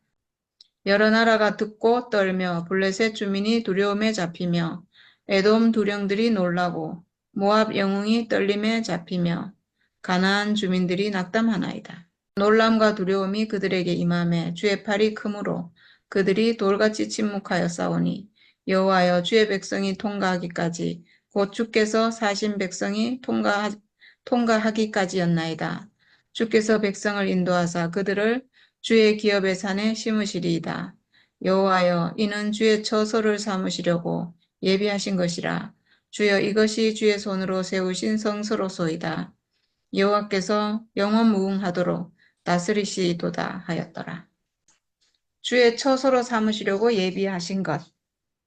여러 나라가 듣고 떨며 블레셋 주민이 두려움에 잡히며 에돔 두령들이 놀라고 모압 영웅이 떨림에 잡히며 가나안 주민들이 낙담하나이다. 놀람과 두려움이 그들에게 임하매 주의 팔이 크므로 그들이 돌같이 침묵하여 싸우니 여호와여 주의 백성이 통과하기까지 곧 주께서 사신 백성이 통과하기까지였나이다. 주께서 백성을 인도하사 그들을 주의 기업의 산에 심으시리이다. 여호와여 이는 주의 처소를 삼으시려고 예비하신 것이라. 주여 이것이 주의 손으로 세우신 성소로소이다. 여호와께서 영원무궁하도록 다스리시도다 하였더라. 주의 처소로 삼으시려고 예비하신 것.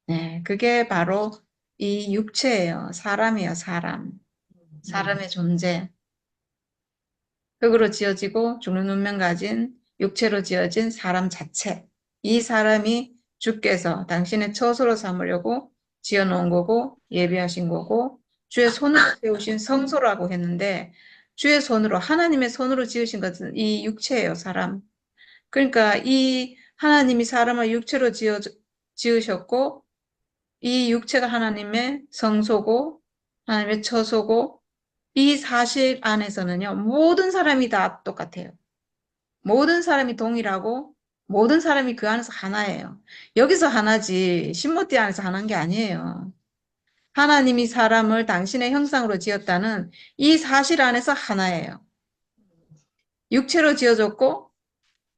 네, 그게 바로 이 육체예요. 사람이에요, 사람. 사람의 존재. 흙으로 지어지고 죽는 운명 가진 육체로 지어진 사람 자체. 이 사람이 주께서 당신의 처소로 삼으려고 지어놓은 거고 예비하신 거고 주의 손으로 세우신 성소라고 했는데 주의 손으로 하나님의 손으로 지으신 것은 이 육체예요, 사람. 그러니까 이 하나님이 사람을 육체로 지으셨고 이 육체가 하나님의 성소고 하나님의 처소고 이 사실 안에서는요, 모든 사람이 다 똑같아요. 모든 사람이 동일하고 모든 사람이 그 안에서 하나예요. 여기서 하나지 신모띠 안에서 하나인 게 아니에요. 하나님이 사람을 당신의 형상으로 지었다는 이 사실 안에서 하나예요. 육체로 지어졌고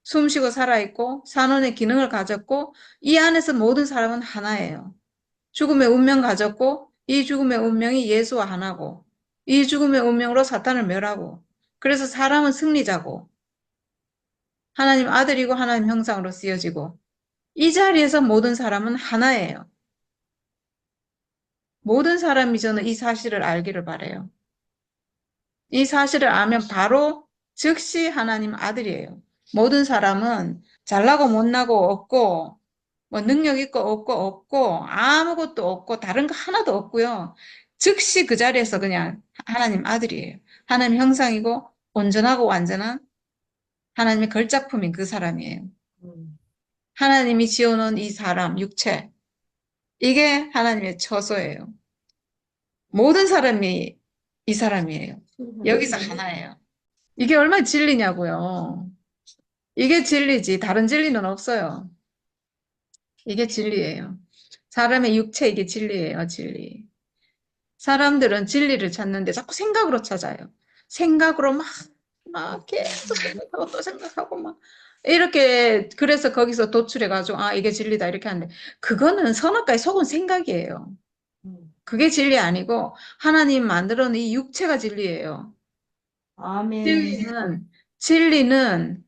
숨쉬고 살아있고 산원의 기능을 가졌고 이 안에서 모든 사람은 하나예요. 죽음의 운명 가졌고 이 죽음의 운명이 예수와 하나고 이 죽음의 운명으로 사탄을 멸하고 그래서 사람은 승리자고 하나님 아들이고 하나님 형상으로 쓰여지고 이 자리에서 모든 사람은 하나예요. 모든 사람이 저는 이 사실을 알기를 바라요. 이 사실을 알면 바로 즉시 하나님 아들이에요. 모든 사람은 잘나고 못나고 없고 뭐 능력 있고 없고 아무것도 없고 다른 거 하나도 없고요. 즉시 그 자리에서 그냥 하나님 아들이에요. 하나님 형상이고 온전하고 완전한 하나님의 걸작품인 그 사람이에요. 하나님이 지어놓은 이 사람, 육체, 이게 하나님의 처소예요. 모든 사람이 이 사람이에요. 여기서 하나예요. 이게 얼마나 진리냐고요. 이게 진리지 다른 진리는 없어요. 이게 진리예요. 사람의 육체 이게 진리예요. 진리. 사람들은 진리를 찾는데 자꾸 생각으로 찾아요. 생각으로 막 계속 생각하고 또 생각하고 막 이렇게 그래서 거기서 도출해가지고 아 이게 진리다 이렇게 하는데 그거는 선악과에 속은 생각이에요. 그게 진리 아니고 하나님 만들어놓은 이 육체가 진리예요.
아멘.
진리는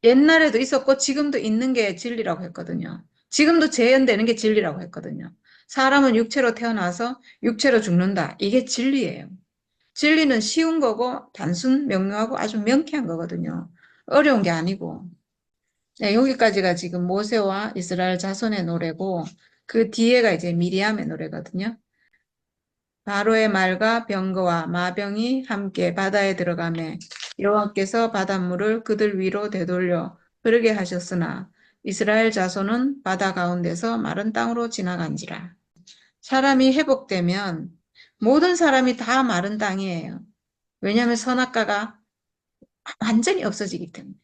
옛날에도 있었고 지금도 있는 게 진리라고 했거든요. 지금도 재현되는 게 진리라고 했거든요. 사람은 육체로 태어나서 육체로 죽는다. 이게 진리예요. 진리는 쉬운 거고 단순 명료하고 아주 명쾌한 거거든요. 어려운 게 아니고. 네, 여기까지가 지금 모세와 이스라엘 자손의 노래고 그 뒤에가 이제 미리암의 노래거든요. 바로의 말과 병거와 마병이 함께 바다에 들어가매 여호와께서 바닷물을 그들 위로 되돌려 흐르게 하셨으나 이스라엘 자손은 바다 가운데서 마른 땅으로 지나간지라. 사람이 회복되면 모든 사람이 다 마른 땅이에요. 왜냐하면 선악과가 완전히 없어지기 때문에.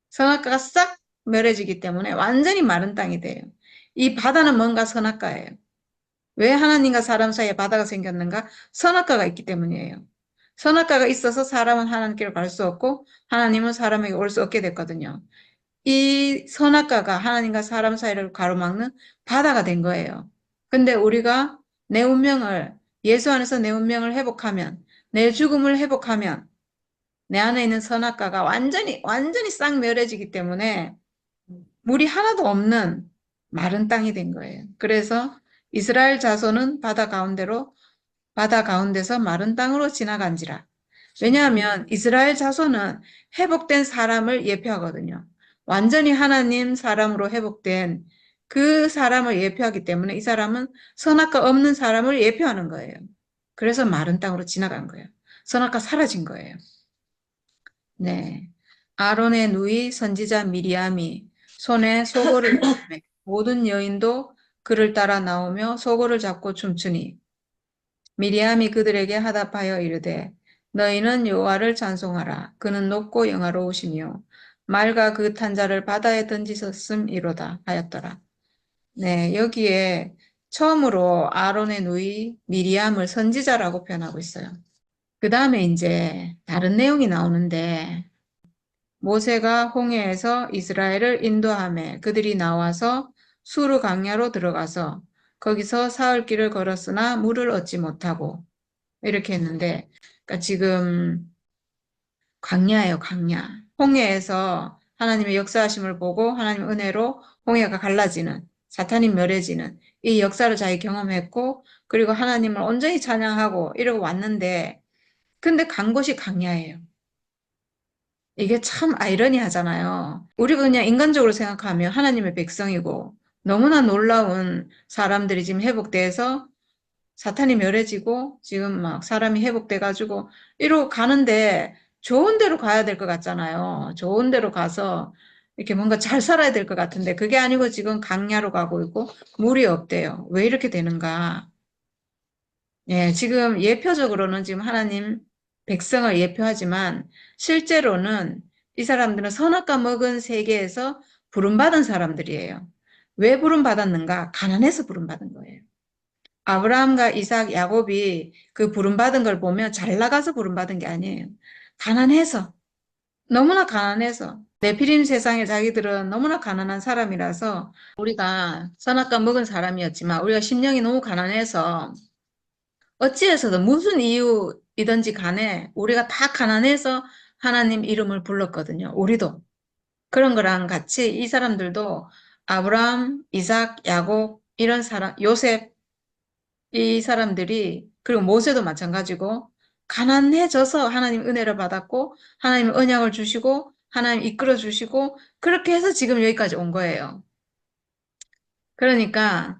선악과가 싹 멸해지기 때문에 완전히 마른 땅이 돼요. 이 바다는 뭔가 선악과예요. 왜 하나님과 사람 사이에 바다가 생겼는가? 선악과가 있기 때문이에요. 선악과가 있어서 사람은 하나님께로 갈 수 없고 하나님은 사람에게 올 수 없게 됐거든요. 이 선악과가 하나님과 사람 사이를 가로막는 바다가 된 거예요. 근데 우리가 내 운명을 예수 안에서 내 운명을 회복하면 내 죽음을 회복하면 내 안에 있는 선악과가 완전히 싹 멸해지기 때문에 물이 하나도 없는 마른 땅이 된 거예요. 그래서 이스라엘 자손은 바다 가운데서 마른 땅으로 지나간지라. 왜냐하면 이스라엘 자손은 회복된 사람을 예표하거든요. 완전히 하나님 사람으로 회복된 그 사람을 예표하기 때문에 이 사람은 선악과 없는 사람을 예표하는 거예요. 그래서 마른 땅으로 지나간 거예요. 선악과 사라진 거예요. 네. 아론의 누이 선지자 미리암이 손에 소고를 잡매 모든 여인도 그를 따라 나오며 소고를 잡고 춤추니 미리암이 그들에게 하답하여 이르되 너희는 여호와를 찬송하라. 그는 높고 영화로우시며 말과 그 탄자를 바다에 던지셨음이로다 하였더라. 네, 여기에 처음으로 아론의 누이 미리암을 선지자라고 표현하고 있어요. 그 다음에 이제 다른 내용이 나오는데 모세가 홍해에서 이스라엘을 인도하매 그들이 나와서 수르 강야로 들어가서 거기서 사흘 길을 걸었으나 물을 얻지 못하고 이렇게 했는데 그러니까 지금 광야예요, 광야. 홍해에서 하나님의 역사하심을 보고 하나님의 은혜로 홍해가 갈라지는 사탄이 멸해지는 이 역사를 자기 경험했고 그리고 하나님을 온전히 찬양하고 이러고 왔는데 근데 간 곳이 광야예요. 이게 참 아이러니하잖아요. 우리가 그냥 인간적으로 생각하면 하나님의 백성이고 너무나 놀라운 사람들이 지금 회복돼서 사탄이 멸해지고 지금 막 사람이 회복돼가지고 이러고 가는데 좋은 데로 가야 될 것 같잖아요. 좋은 데로 가서 이렇게 뭔가 잘 살아야 될 것 같은데 그게 아니고 지금 강야로 가고 있고 물이 없대요. 왜 이렇게 되는가? 예, 지금 예표적으로는 지금 하나님 백성을 예표하지만 실제로는 이 사람들은 선악과 먹은 세계에서 부름받은 사람들이에요. 왜 부름받았는가? 가난해서 부름받은 거예요. 아브라함과 이삭, 야곱이 그 부름받은 걸 보면 잘 나가서 부름받은 게 아니에요. 가난해서, 너무나 가난해서. 네피림 세상에 자기들은 너무나 가난한 사람이라서 우리가 선악과 먹은 사람이었지만 우리가 심령이 너무 가난해서 어찌해서든 무슨 이유이든지 간에 우리가 다 가난해서 하나님 이름을 불렀거든요. 우리도. 그런 거랑 같이 이 사람들도 아브라함, 이삭, 야곱, 이런 사람, 요셉, 이 사람들이, 그리고 모세도 마찬가지고, 가난해져서 하나님 은혜를 받았고, 하나님 언약을 주시고, 하나님 이끌어 주시고, 그렇게 해서 지금 여기까지 온 거예요. 그러니까,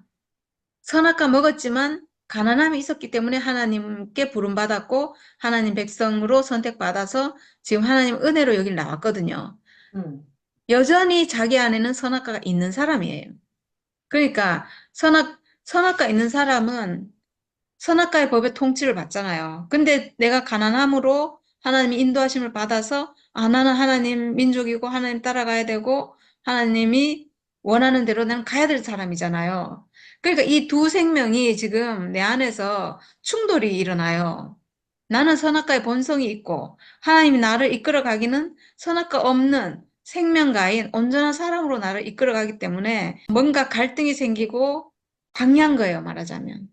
선악과 먹었지만, 가난함이 있었기 때문에 하나님께 부름받았고, 하나님 백성으로 선택받아서 지금 하나님 은혜로 여길 나왔거든요. 여전히 자기 안에는 선악과가 있는 사람이에요. 그러니까, 선악과 있는 사람은 선악과의 법의 통치를 받잖아요. 근데 내가 가난함으로 하나님이 인도하심을 받아서 아, 나는 하나님 민족이고 하나님 따라가야 되고 하나님이 원하는 대로 난 가야 될 사람이잖아요. 그러니까 이 두 생명이 지금 내 안에서 충돌이 일어나요. 나는 선악과의 본성이 있고 하나님이 나를 이끌어 가기는 선악과 없는 생명가인 온전한 사람으로 나를 이끌어 가기 때문에 뭔가 갈등이 생기고 방해한 거예요, 말하자면.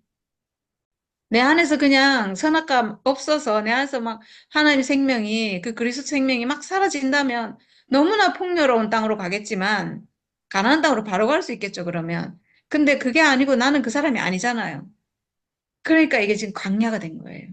내 안에서 그냥 선악과 없어서 내 안에서 막 하나님 생명이 그 그리스도 생명이 막 사라진다면 너무나 풍요로운 땅으로 가겠지만 가나안 땅으로 바로 갈 수 있겠죠, 그러면. 근데 그게 아니고 나는 그 사람이 아니잖아요. 그러니까 이게 지금 광야가 된 거예요.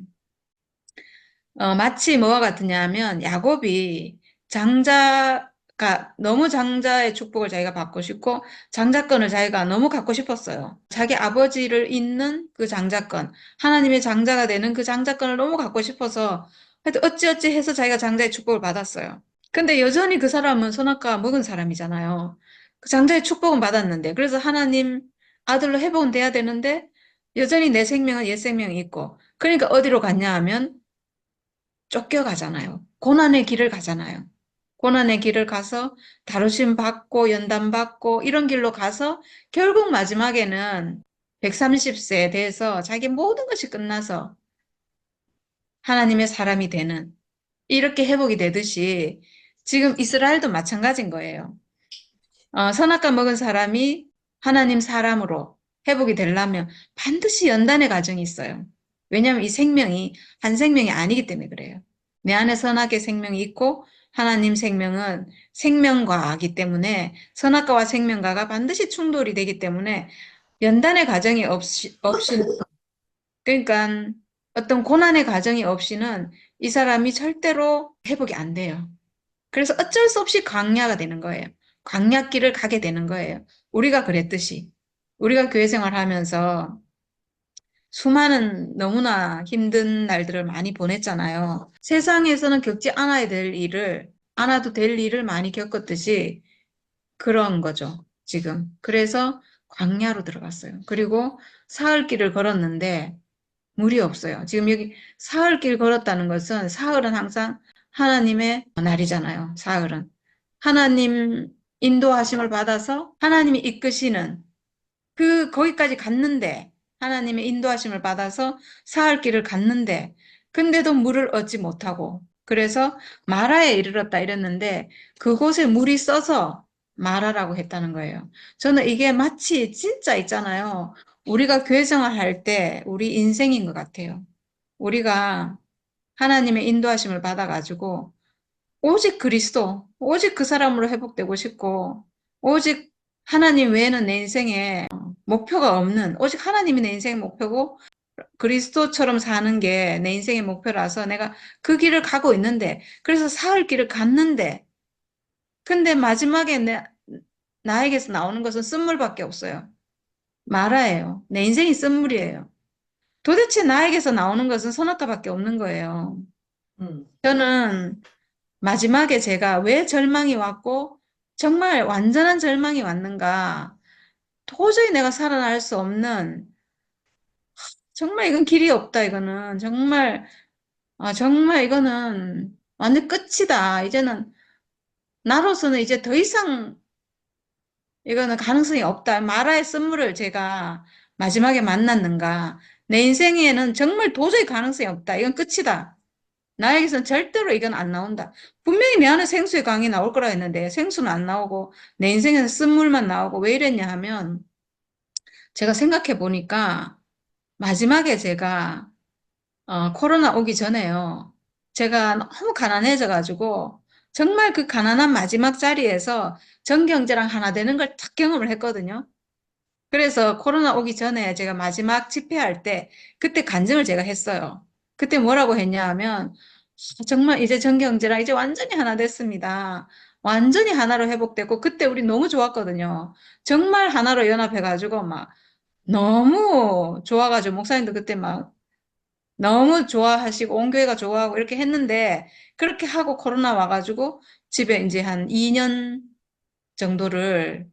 마치 뭐와 같으냐 하면 야곱이 장자가 너무 장자의 축복을 자기가 받고 싶고 장자권을 자기가 너무 갖고 싶었어요. 자기 아버지를 잇는 그 장자권, 하나님의 장자가 되는 그 장자권을 너무 갖고 싶어서 하여튼 어찌어찌 해서 자기가 장자의 축복을 받았어요. 근데 여전히 그 사람은 선악과 먹은 사람이잖아요. 그 장자의 축복은 받았는데 그래서 하나님 아들로 회복은 돼야 되는데 여전히 내 생명은 옛 생명이 있고 그러니까 어디로 갔냐 하면 쫓겨가잖아요. 고난의 길을 가잖아요. 고난의 길을 가서 다루심 받고 연단 받고 이런 길로 가서 결국 마지막에는 130세에 돼서 자기 모든 것이 끝나서 하나님의 사람이 되는 이렇게 회복이 되듯이 지금 이스라엘도 마찬가지인 거예요. 선악과 먹은 사람이 하나님 사람으로 회복이 되려면 반드시 연단의 과정이 있어요. 왜냐하면 이 생명이 한 생명이 아니기 때문에 그래요. 내 안에 선악의 생명이 있고 하나님 생명은 생명과이기 때문에 선악과와 생명과가 반드시 충돌이 되기 때문에 연단의 과정이 없이 그러니까 어떤 고난의 과정이 없이는 이 사람이 절대로 회복이 안 돼요. 그래서 어쩔 수 없이 광야가 되는 거예요. 광야길을 가게 되는 거예요. 우리가 그랬듯이. 우리가 교회 생활하면서 수많은 너무나 힘든 날들을 많이 보냈잖아요. 세상에서는 겪지 않아도 될 일을 많이 겪었듯이 그런 거죠, 지금. 그래서 광야로 들어갔어요. 그리고 사흘길을 걸었는데 물이 없어요. 지금 여기 사흘길 걸었다는 것은 사흘은 항상 하나님의 날이잖아요. 사흘은. 하나님 인도하심을 받아서 하나님이 이끄시는 거기까지 갔는데 하나님의 인도하심을 받아서 사흘길을 갔는데 근데도 물을 얻지 못하고 그래서 마라에 이르렀다 이랬는데 그곳에 물이 써서 마라라고 했다는 거예요. 저는 이게 마치 진짜 있잖아요. 우리가 교회 생활할 때 우리 인생인 것 같아요. 우리가 하나님의 인도하심을 받아가지고 오직 그리스도, 오직 그 사람으로 회복되고 싶고 오직 하나님 외에는 내 인생에 목표가 없는 오직 하나님이 내 인생의 목표고 그리스도처럼 사는 게 내 인생의 목표라서 내가 그 길을 가고 있는데 그래서 사흘 길을 갔는데 근데 마지막에 나에게서 나오는 것은 쓴물밖에 없어요. 마라예요. 내 인생이 쓴물이에요. 도대체 나에게서 나오는 것은 소나타밖에 없는 거예요. 저는 마지막에 제가 왜 절망이 왔고 정말 완전한 절망이 왔는가 도저히 내가 살아날 수 없는 정말 이건 길이 없다 이거는 정말 이거는 완전 끝이다 이제는 나로서는 이제 더 이상 이거는 가능성이 없다 마라의 쓴물을 제가 마지막에 만났는가 내 인생에는 정말 도저히 가능성이 없다 이건 끝이다 나에게선 절대로 이건 안 나온다 분명히 내 안에 생수의 강이 나올 거라 했는데 생수는 안 나오고 내 인생에는 쓴물만 나오고 왜 이랬냐 하면 제가 생각해 보니까 마지막에 제가 코로나 오기 전에요. 제가 너무 가난해져가지고 정말 그 가난한 마지막 자리에서 정경제랑 하나 되는 걸 딱 경험을 했거든요. 그래서 코로나 오기 전에 제가 마지막 집회할 때 그때 간증을 제가 했어요. 그때 뭐라고 했냐 하면 정말 이제 정경제랑 이제 완전히 하나 됐습니다. 완전히 하나로 회복됐고 그때 우리 너무 좋았거든요. 정말 하나로 연합해가지고 막 너무 좋아가지고 목사님도 그때 막 너무 좋아하시고 온 교회가 좋아하고 이렇게 했는데 그렇게 하고 코로나 와가지고 집에 이제 한 2년 정도를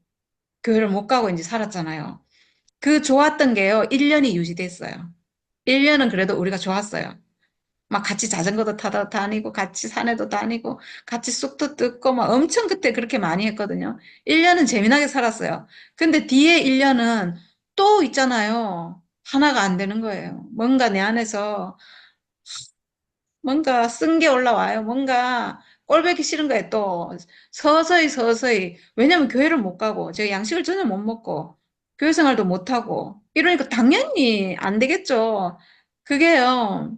교회를 못 가고 이제 살았잖아요. 그 좋았던 게요. 1년이 유지됐어요. 1년은 그래도 우리가 좋았어요. 막 같이 자전거도 타다 다니고 같이 산에도 다니고 같이 쑥도 뜯고 막 엄청 그때 그렇게 많이 했거든요. 1년은 재미나게 살았어요. 근데 뒤에 1년은 또 있잖아요. 하나가 안 되는 거예요. 뭔가 내 안에서 뭔가 쓴 게 올라와요. 뭔가 꼴보기 싫은 거예요. 또 서서히 서서히 왜냐면 교회를 못 가고 제가 양식을 전혀 못 먹고 교회 생활도 못 하고 이러니까 당연히 안 되겠죠. 그게요.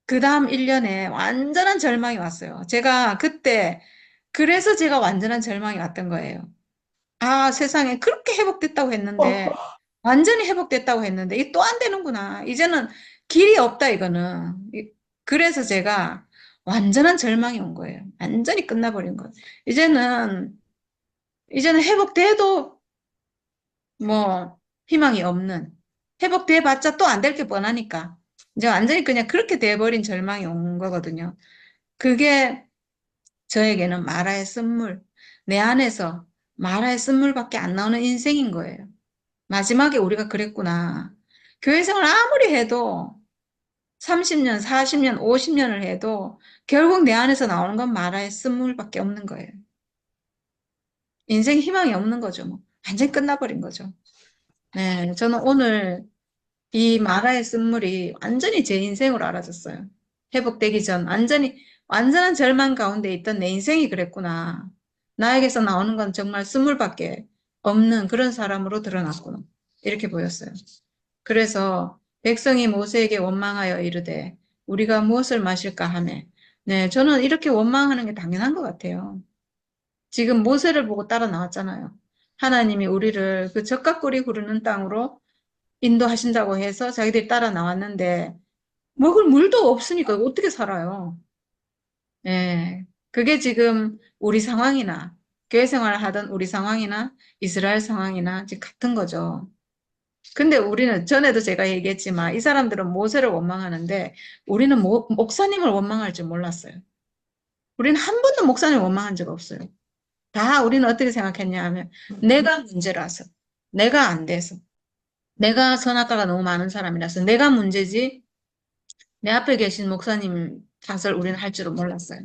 그 다음 1년에 완전한 절망이 왔어요. 제가 그때 그래서 제가 완전한 절망이 왔던 거예요. 아, 세상에 그렇게 회복됐다고 했는데 완전히 회복됐다고 했는데 이게 또 안 되는구나. 이제는 길이 없다 이거는. 그래서 제가 완전한 절망이 온 거예요. 완전히 끝나버린 거예요. 이제는 회복돼도 뭐 희망이 없는 회복돼봤자 또 안 될 게 뻔하니까 이제 완전히 그냥 그렇게 돼버린 절망이 온 거거든요. 그게 저에게는 마라의 쓴물, 내 안에서 마라의 쓴물밖에 안 나오는 인생인 거예요. 마지막에 우리가 그랬구나. 교회 생활 아무리 해도 30년, 40년, 50년을 해도 결국 내 안에서 나오는 건 마라의 쓴물밖에 없는 거예요. 인생 희망이 없는 거죠. 뭐. 완전히 끝나버린 거죠. 네, 저는 오늘 이 마라의 쓴물이 완전히 제 인생으로 알아졌어요. 회복되기 전 완전한 절망 가운데 있던 내 인생이 그랬구나. 나에게서 나오는 건 정말 쓴물밖에 없는 그런 사람으로 드러났구나. 이렇게 보였어요. 그래서 백성이 모세에게 원망하여 이르되 우리가 무엇을 마실까 하매 네, 저는 이렇게 원망하는 게 당연한 것 같아요. 지금 모세를 보고 따라 나왔잖아요. 하나님이 우리를 그 적각꿀이 흐르는 땅으로 인도하신다고 해서 자기들이 따라 나왔는데 먹을 물도 없으니까 어떻게 살아요? 예. 그게 지금 우리 상황이나 교회 생활을 하던 우리 상황이나 이스라엘 상황이나 지금 같은 거죠. 근데 우리는 전에도 제가 얘기했지만 이 사람들은 모세를 원망하는데 우리는 목사님을 원망할 줄 몰랐어요. 우리는 한 번도 목사님을 원망한 적 없어요. 다 우리는 어떻게 생각했냐 하면 내가 문제라서, 내가 안 돼서, 내가 선악과가 너무 많은 사람이라서 내가 문제지 내 앞에 계신 목사님 탓을 우리는 할 줄은 몰랐어요.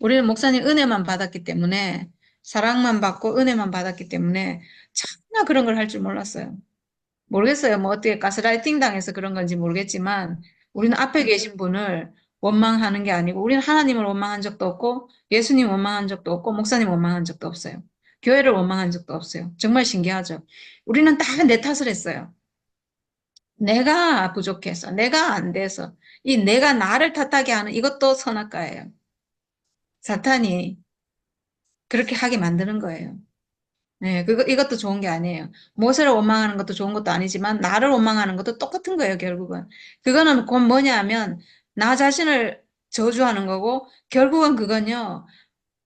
우리는 목사님 은혜만 받았기 때문에 사랑만 받고 은혜만 받았기 때문에 참나 그런 걸 할 줄 몰랐어요. 모르겠어요. 뭐 어떻게 가스라이팅 당해서 그런 건지 모르겠지만 우리는 앞에 계신 분을 원망하는 게 아니고 우리는 하나님을 원망한 적도 없고 예수님 원망한 적도 없고 목사님 원망한 적도 없어요. 교회를 원망한 적도 없어요. 정말 신기하죠. 우리는 다 내 탓을 했어요. 내가 부족해서, 내가 안 돼서, 이 내가 나를 탓하게 하는 이것도 선악과예요. 사탄이 그렇게 하게 만드는 거예요. 네, 이것도 좋은 게 아니에요. 모세를 원망하는 것도 좋은 것도 아니지만, 나를 원망하는 것도 똑같은 거예요, 결국은. 그거는 곧 뭐냐 하면, 나 자신을 저주하는 거고, 결국은 그건요,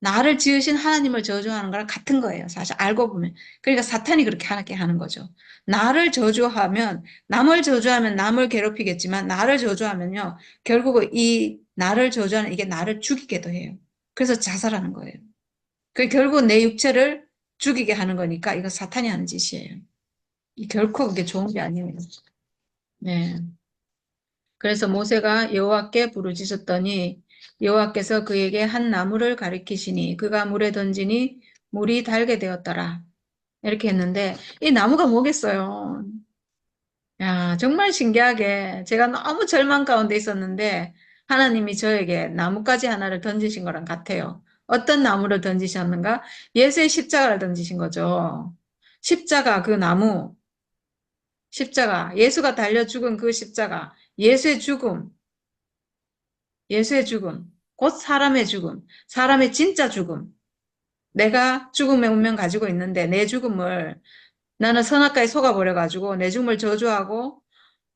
나를 지으신 하나님을 저주하는 거랑 같은 거예요. 사실 알고 보면. 그러니까 사탄이 그렇게 하게 하는 거죠. 나를 저주하면, 남을 저주하면 남을 괴롭히겠지만, 나를 저주하면요, 결국은 이 나를 저주하는 이게 나를 죽이게도 해요. 그래서 자살하는 거예요. 그 결국 내 육체를 죽이게 하는 거니까 이거 사탄이 하는 짓이에요. 결코 그게 좋은 게 아니에요. 네. 그래서 모세가 여호와께 부르짖었더니 여호와께서 그에게 한 나무를 가리키시니 그가 물에 던지니 물이 달게 되었더라. 이렇게 했는데 이 나무가 뭐겠어요? 야, 정말 신기하게 제가 너무 절망 가운데 있었는데 하나님이 저에게 나뭇가지 하나를 던지신 거랑 같아요. 어떤 나무를 던지셨는가? 예수의 십자가를 던지신 거죠. 십자가, 그 나무, 십자가, 예수가 달려 죽은 그 십자가, 예수의 죽음, 예수의 죽음, 곧 사람의 죽음, 사람의 진짜 죽음. 내가 죽음의 운명 가지고 있는데 내 죽음을 나는 선악과에 속아버려가지고 내 죽음을 저주하고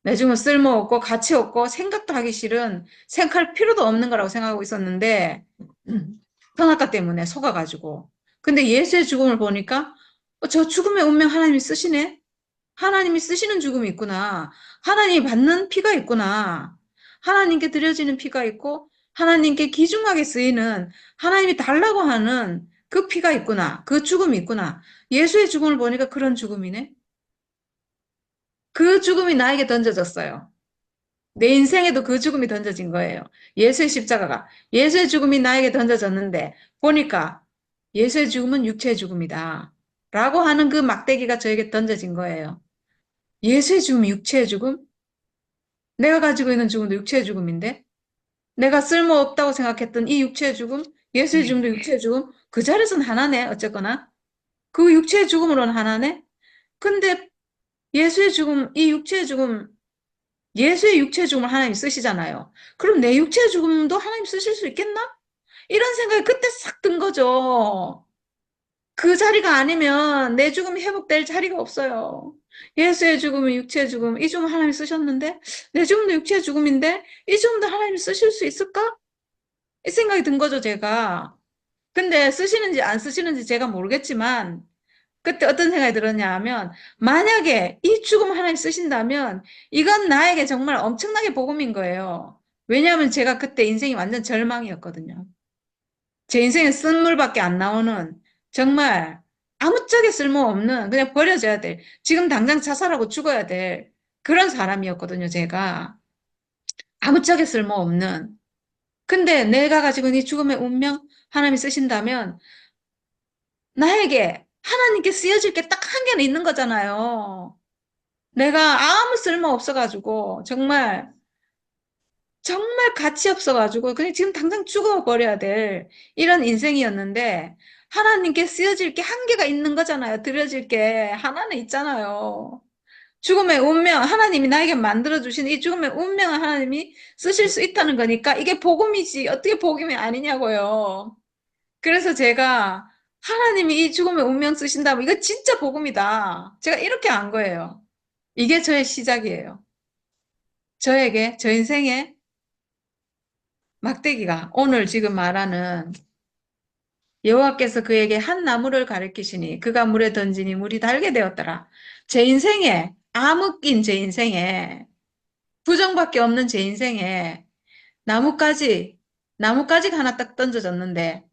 내 죽음은 쓸모없고 가치 없고 생각도 하기 싫은 생각할 필요도 없는 거라고 생각하고 있었는데 선악과 때문에 속아가지고 근데 예수의 죽음을 보니까 저 죽음의 운명 하나님이 쓰시네? 하나님이 쓰시는 죽음이 있구나. 하나님이 받는 피가 있구나. 하나님께 드려지는 피가 있고 하나님께 귀중하게 쓰이는 하나님이 달라고 하는 그 피가 있구나. 그 죽음이 있구나. 예수의 죽음을 보니까 그런 죽음이네. 그 죽음이 나에게 던져졌어요. 내 인생에도 그 죽음이 던져진 거예요. 예수의 십자가가. 예수의 죽음이 나에게 던져졌는데 보니까 예수의 죽음은 육체의 죽음이다. 라고 하는 그 막대기가 저에게 던져진 거예요. 예수의 죽음이 육체의 죽음? 내가 가지고 있는 죽음도 육체의 죽음인데? 내가 쓸모없다고 생각했던 이 육체의 죽음? 예수의 죽음도 육체의 죽음? 그 자리에서는 하나네, 어쨌거나. 그 육체의 죽음으로는 하나네? 근데 예수의 죽음, 이 육체의 죽음, 예수의 육체의 죽음을 하나님 쓰시잖아요. 그럼 내 육체의 죽음도 하나님 쓰실 수 있겠나? 이런 생각이 그때 싹 든 거죠. 그 자리가 아니면 내 죽음이 회복될 자리가 없어요. 예수의 죽음이 육체의 죽음, 이 죽음 하나님 쓰셨는데 내 죽음도 육체의 죽음인데 이 죽음도 하나님 쓰실 수 있을까? 이 생각이 든 거죠, 제가. 근데 쓰시는지 안 쓰시는지 제가 모르겠지만 그때 어떤 생각이 들었냐 하면 만약에 이 죽음 하나님 쓰신다면 이건 나에게 정말 엄청나게 복음인 거예요. 왜냐하면 제가 그때 인생이 완전 절망이었거든요. 제 인생에 쓴물밖에 안 나오는 정말 아무짝에 쓸모없는 그냥 버려져야 될 지금 당장 자살하고 죽어야 될 그런 사람이었거든요, 제가. 아무짝에 쓸모없는. 근데 내가 가지고 있는 이 죽음의 운명 하나님이 쓰신다면 나에게 하나님께 쓰여질 게 딱 한 개는 있는 거잖아요. 내가 아무 쓸모 없어가지고 정말 가치 없어가지고 그냥 지금 당장 죽어버려야 될 이런 인생이었는데 하나님께 쓰여질 게 한 개가 있는 거잖아요. 드려질 게 하나는 있잖아요. 죽음의 운명, 하나님이 나에게 만들어주신 이 죽음의 운명을 하나님이 쓰실 수 있다는 거니까 이게 복음이지. 어떻게 복음이 아니냐고요. 그래서 제가 하나님이 이 죽음의 운명 쓰신다면 이거 진짜 복음이다. 제가 이렇게 안 거예요. 이게 저의 시작이에요. 저에게, 저 인생의 막대기가 오늘 지금 말하는 여호와께서 그에게 한 나무를 가리키시니 그가 물에 던지니 물이 달게 되었더라. 제 인생에 암흑인 제 인생에 부정밖에 없는 제 인생에 나뭇가지가 하나 딱 던져졌는데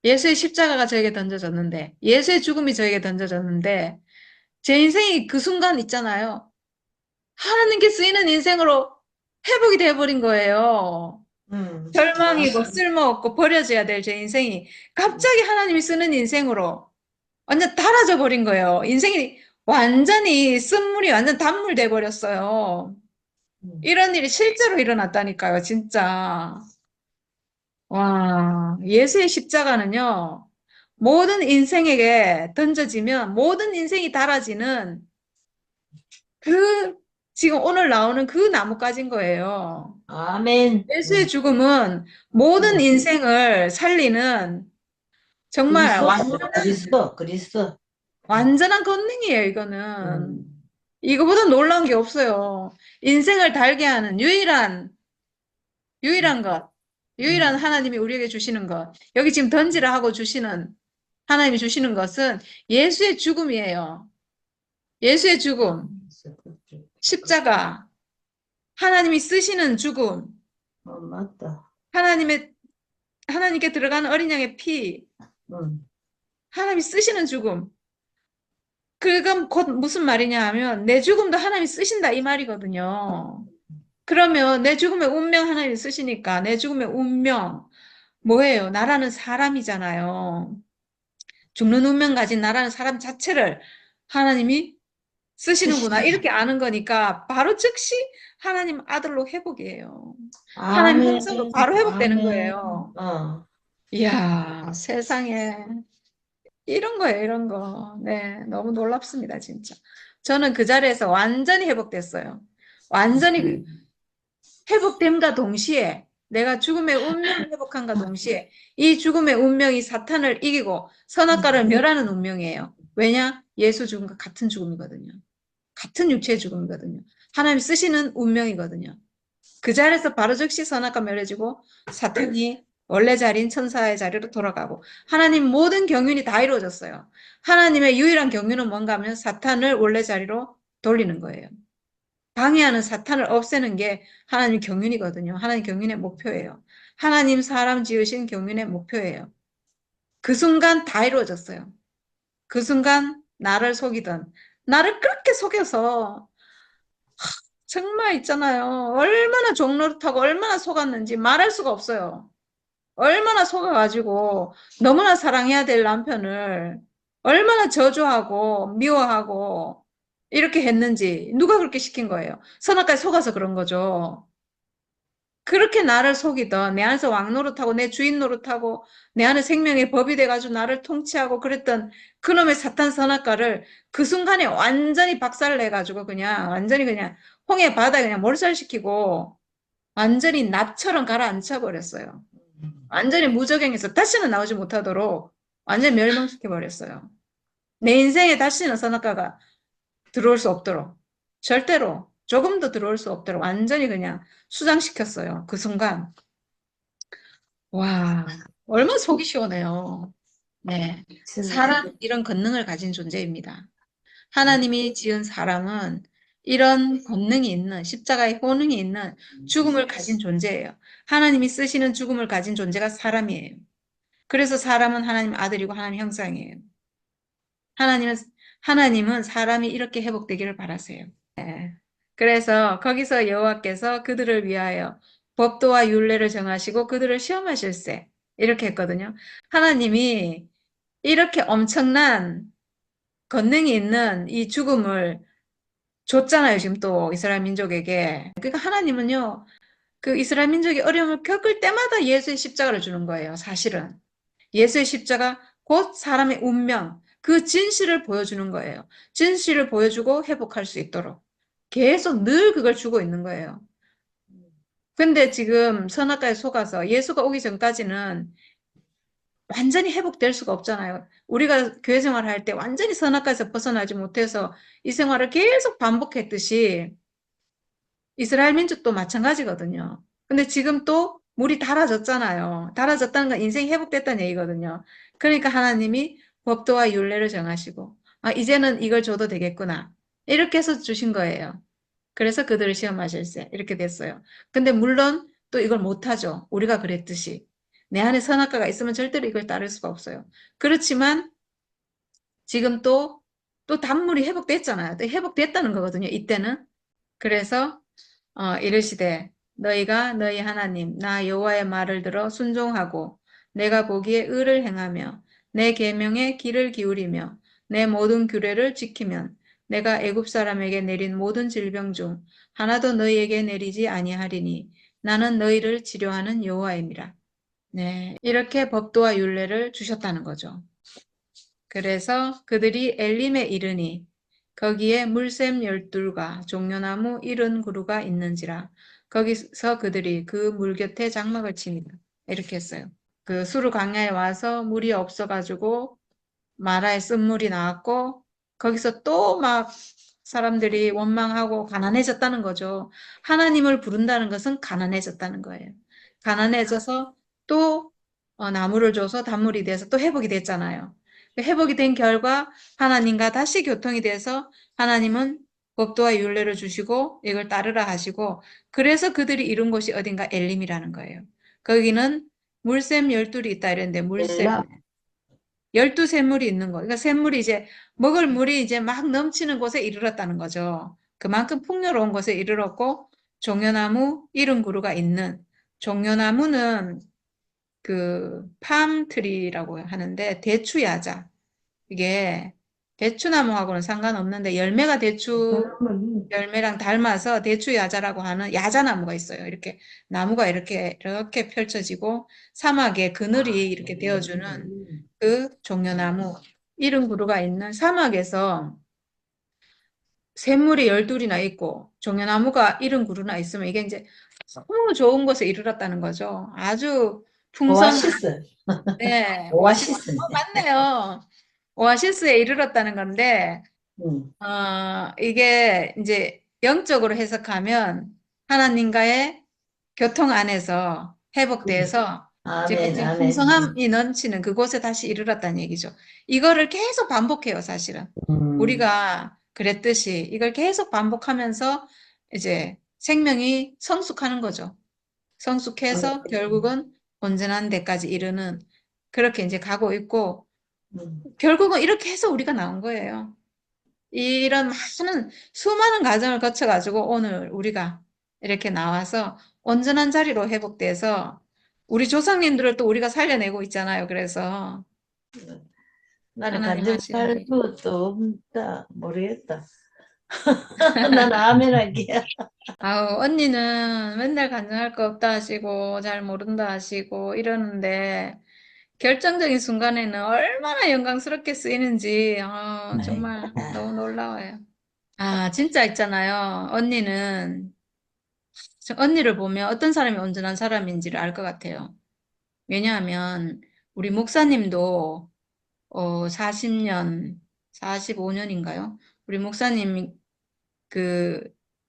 예수의 십자가가 저에게 던져졌는데 예수의 죽음이 저에게 던져졌는데 제 인생이 그 순간 있잖아요. 하나님께 쓰이는 인생으로 회복이 돼버린 거예요. 절망이고 쓸모없고 버려져야 될 제 인생이 갑자기 하나님이 쓰는 인생으로 완전 달아져 버린 거예요. 인생이 완전히 쓴물이 완전 단물 돼 버렸어요. 이런 일이 실제로 일어났다니까요, 진짜. 와, 예수의 십자가는요, 모든 인생에게 던져지면 모든 인생이 달아지는 그, 지금 오늘 나오는 그 나뭇가지인 거예요.
아멘.
예수의 죽음은 모든 인생을 살리는 정말
그리스도.
완전한 권능이에요, 이거는. 이거보다 놀라운 게 없어요. 인생을 달게 하는 유일한 것, 유일한 하나님이 우리에게 주시는 것, 여기 지금 던지라 하고 주시는, 하나님이 주시는 것은 예수의 죽음이에요. 예수의 죽음, 십자가, 하나님이 쓰시는 죽음,
맞다.
하나님께 들어가는 어린 양의 피, 하나님이 쓰시는 죽음. 그건 곧 무슨 말이냐 하면 내 죽음도 하나님이 쓰신다 이 말이거든요. 그러면 내 죽음의 운명 하나님이 쓰시니까 내 죽음의 운명 뭐예요? 나라는 사람이잖아요. 죽는 운명 가진 나라는 사람 자체를 하나님이 쓰시는구나 이렇게 아는 거니까 바로 즉시 하나님 아들로 회복이에요. 하나님 형상으로 바로 회복되는 거예요. 이야, 세상에 이런 거예요, 이런 거. 네, 너무 놀랍습니다, 진짜. 저는 그 자리에서 완전히 회복됐어요. 완전히 회복됨과 동시에 내가 죽음의 운명을 회복한과 동시에 이 죽음의 운명이 사탄을 이기고 선악과를 멸하는 운명이에요. 왜냐? 예수 죽음과 같은 죽음이거든요. 같은 육체의 죽음이거든요. 하나님 쓰시는 운명이거든요. 그 자리에서 바로 즉시 선악과 멸해지고 사탄이 원래 자리인 천사의 자리로 돌아가고 하나님 모든 경륜이 다 이루어졌어요. 하나님의 유일한 경륜은 뭔가 하면 사탄을 원래 자리로 돌리는 거예요. 방해하는 사탄을 없애는 게 하나님 경륜이거든요. 하나님 경륜의 목표예요. 하나님 사람 지으신 경륜의 목표예요. 그 순간 다 이루어졌어요. 그 순간 나를 속이던 나를 그렇게 속여서 정말 있잖아요. 얼마나 종노릇하고 얼마나 속았는지 말할 수가 없어요. 얼마나 속아가지고 너무나 사랑해야 될 남편을 얼마나 저주하고 미워하고 이렇게 했는지 누가 그렇게 시킨 거예요? 선악과에 속아서 그런 거죠. 그렇게 나를 속이던 내 안에서 왕노릇하고 내 주인 노릇하고 내 안에 생명의 법이 돼가지고 나를 통치하고 그랬던 그놈의 사탄 선악과를 그 순간에 완전히 박살내가지고 그냥 완전히 그냥 홍해 바다에 그냥 몰살시키고 완전히 납처럼 가라앉혀 버렸어요. 완전히 무적행해서 다시는 나오지 못하도록 완전히 멸망시켜 버렸어요. 내 인생에 다시는 선악과가 들어올 수 없도록 절대로 조금도 들어올 수 없도록 완전히 그냥 수장시켰어요. 그 순간. 와, 얼마나 속이 시원해요. 네. 사람 이런 권능을 가진 존재입니다. 하나님이 지은 사람은 이런 권능이 있는 십자가의 효능이 있는 죽음을 가진 존재예요. 하나님이 쓰시는 죽음을 가진 존재가 사람이에요. 그래서 사람은 하나님 아들이고 하나님 형상이에요. 하나님은 사람이 이렇게 회복되기를 바라세요. 네. 그래서 거기서 여호와께서 그들을 위하여 법도와 율례를 정하시고 그들을 시험하실세 이렇게 했거든요. 하나님이 이렇게 엄청난 권능이 있는 이 죽음을 줬잖아요. 지금 또 이스라엘 민족에게. 그러니까 하나님은요. 그 이스라엘 민족이 어려움을 겪을 때마다 예수의 십자가를 주는 거예요. 사실은. 예수의 십자가 곧 사람의 운명, 그 진실을 보여주는 거예요. 진실을 보여주고 회복할 수 있도록 계속 늘 그걸 주고 있는 거예요. 근데 지금 선악과에 속아서 예수가 오기 전까지는 완전히 회복될 수가 없잖아요. 우리가 교회 생활할 때 완전히 선악과에서 벗어나지 못해서 이 생활을 계속 반복했듯이 이스라엘 민족도 마찬가지거든요. 근데 지금 또 물이 달아졌잖아요. 달아졌다는 건 인생이 회복됐다는 얘기거든요. 그러니까 하나님이 법도와 율례를 정하시고, 아, 이제는 이걸 줘도 되겠구나. 이렇게 해서 주신 거예요. 그래서 그들을 시험하실세. 이렇게 됐어요. 근데 물론 또 이걸 못하죠. 우리가 그랬듯이. 내 안에 선악과가 있으면 절대로 이걸 따를 수가 없어요. 그렇지만 지금 또 단물이 회복됐잖아요. 또 회복됐다는 거거든요. 이때는. 그래서 이르시되 너희가 너희 하나님 나 여호와의 말을 들어 순종하고 내가 보기에 의를 행하며 내 계명에 귀를 기울이며 내 모든 규례를 지키면 내가 애굽 사람에게 내린 모든 질병 중 하나도 너희에게 내리지 아니하리니 나는 너희를 치료하는 여호와임이라. 네, 이렇게 법도와 율례를 주셨다는 거죠. 그래서 그들이 엘림에 이르니 거기에 물샘 12과 종려나무 70그루가 있는지라 거기서 그들이 그 물 곁에 장막을 칩니다. 이렇게 했어요. 그 수르 광야에 와서 물이 없어가지고 마라에 쓴물이 나왔고 거기서 또 막 사람들이 원망하고 가난해졌다는 거죠. 하나님을 부른다는 것은 가난해졌다는 거예요. 가난해져서 또 나무를 줘서 단물이 돼서 또 회복이 됐잖아요. 회복이 된 결과 하나님과 다시 교통이 돼서 하나님은 법도와 율례를 주시고 이걸 따르라 하시고 그래서 그들이 이룬 곳이 어딘가 엘림이라는 거예요. 거기는 물샘 12이 있다 이랬는데 물샘
엘람.
12샘물이 있는 거. 그러니까 샘물이 이제 먹을 물이 이제 막 넘치는 곳에 이르렀다는 거죠. 그만큼 풍요로운 곳에 이르렀고 종려나무 70그루가 있는 종려나무는 그 팜트리라고 하는데 대추야자. 이게 대추나무하고는 상관없는데 열매가 대추 열매랑 닮아서 대추야자라고 하는 야자나무가 있어요. 이렇게 나무가 이렇게 펼쳐지고 사막에 그늘이 이렇게 되어주는 그 종려나무 70그루가 있는 사막에서 샘물이 12이나 있고 종려나무가 70그루나 있으면 이게 이제 너무 좋은 곳에 이르렀다는 거죠. 아주 풍성한
오아시스.
네,
오아시스네.
맞네요. 오아시스에 이르렀다는 건데
음.
이게 이제 영적으로 해석하면 하나님과의 교통 안에서 회복돼서 지금
아멘,
지금
아멘.
풍성함이 넘치는 그곳에 다시 이르렀다는 얘기죠. 이거를 계속 반복해요, 사실은.
음.
우리가 그랬듯이 이걸 계속 반복하면서 이제 생명이 성숙하는 거죠. 성숙해서 결국은 온전한 데까지 이르는 그렇게 이제 가고 있고 결국은 이렇게 해서 우리가 나온 거예요. 이런 많은 수많은 과정을 거쳐가지고 오늘 우리가 이렇게 나와서 온전한 자리로 회복돼서 우리 조상님들을 또 우리가 살려내고 있잖아요. 그래서
나는
하나님 하시는
간증할
일.
것도 없다. 모르겠다. 난 아멘 할게.
아우, 언니는 맨날 간증할 거 없다 하시고 잘 모른다 하시고 이러는데 결정적인 순간에는 얼마나 영광스럽게 쓰이는지
네.
정말 너무 놀라워요. 아, 진짜 있잖아요. 언니를 보면 어떤 사람이 온전한 사람인지를 알 것 같아요. 왜냐하면 우리 목사님도 40년, 45년인가요? 우리 목사님이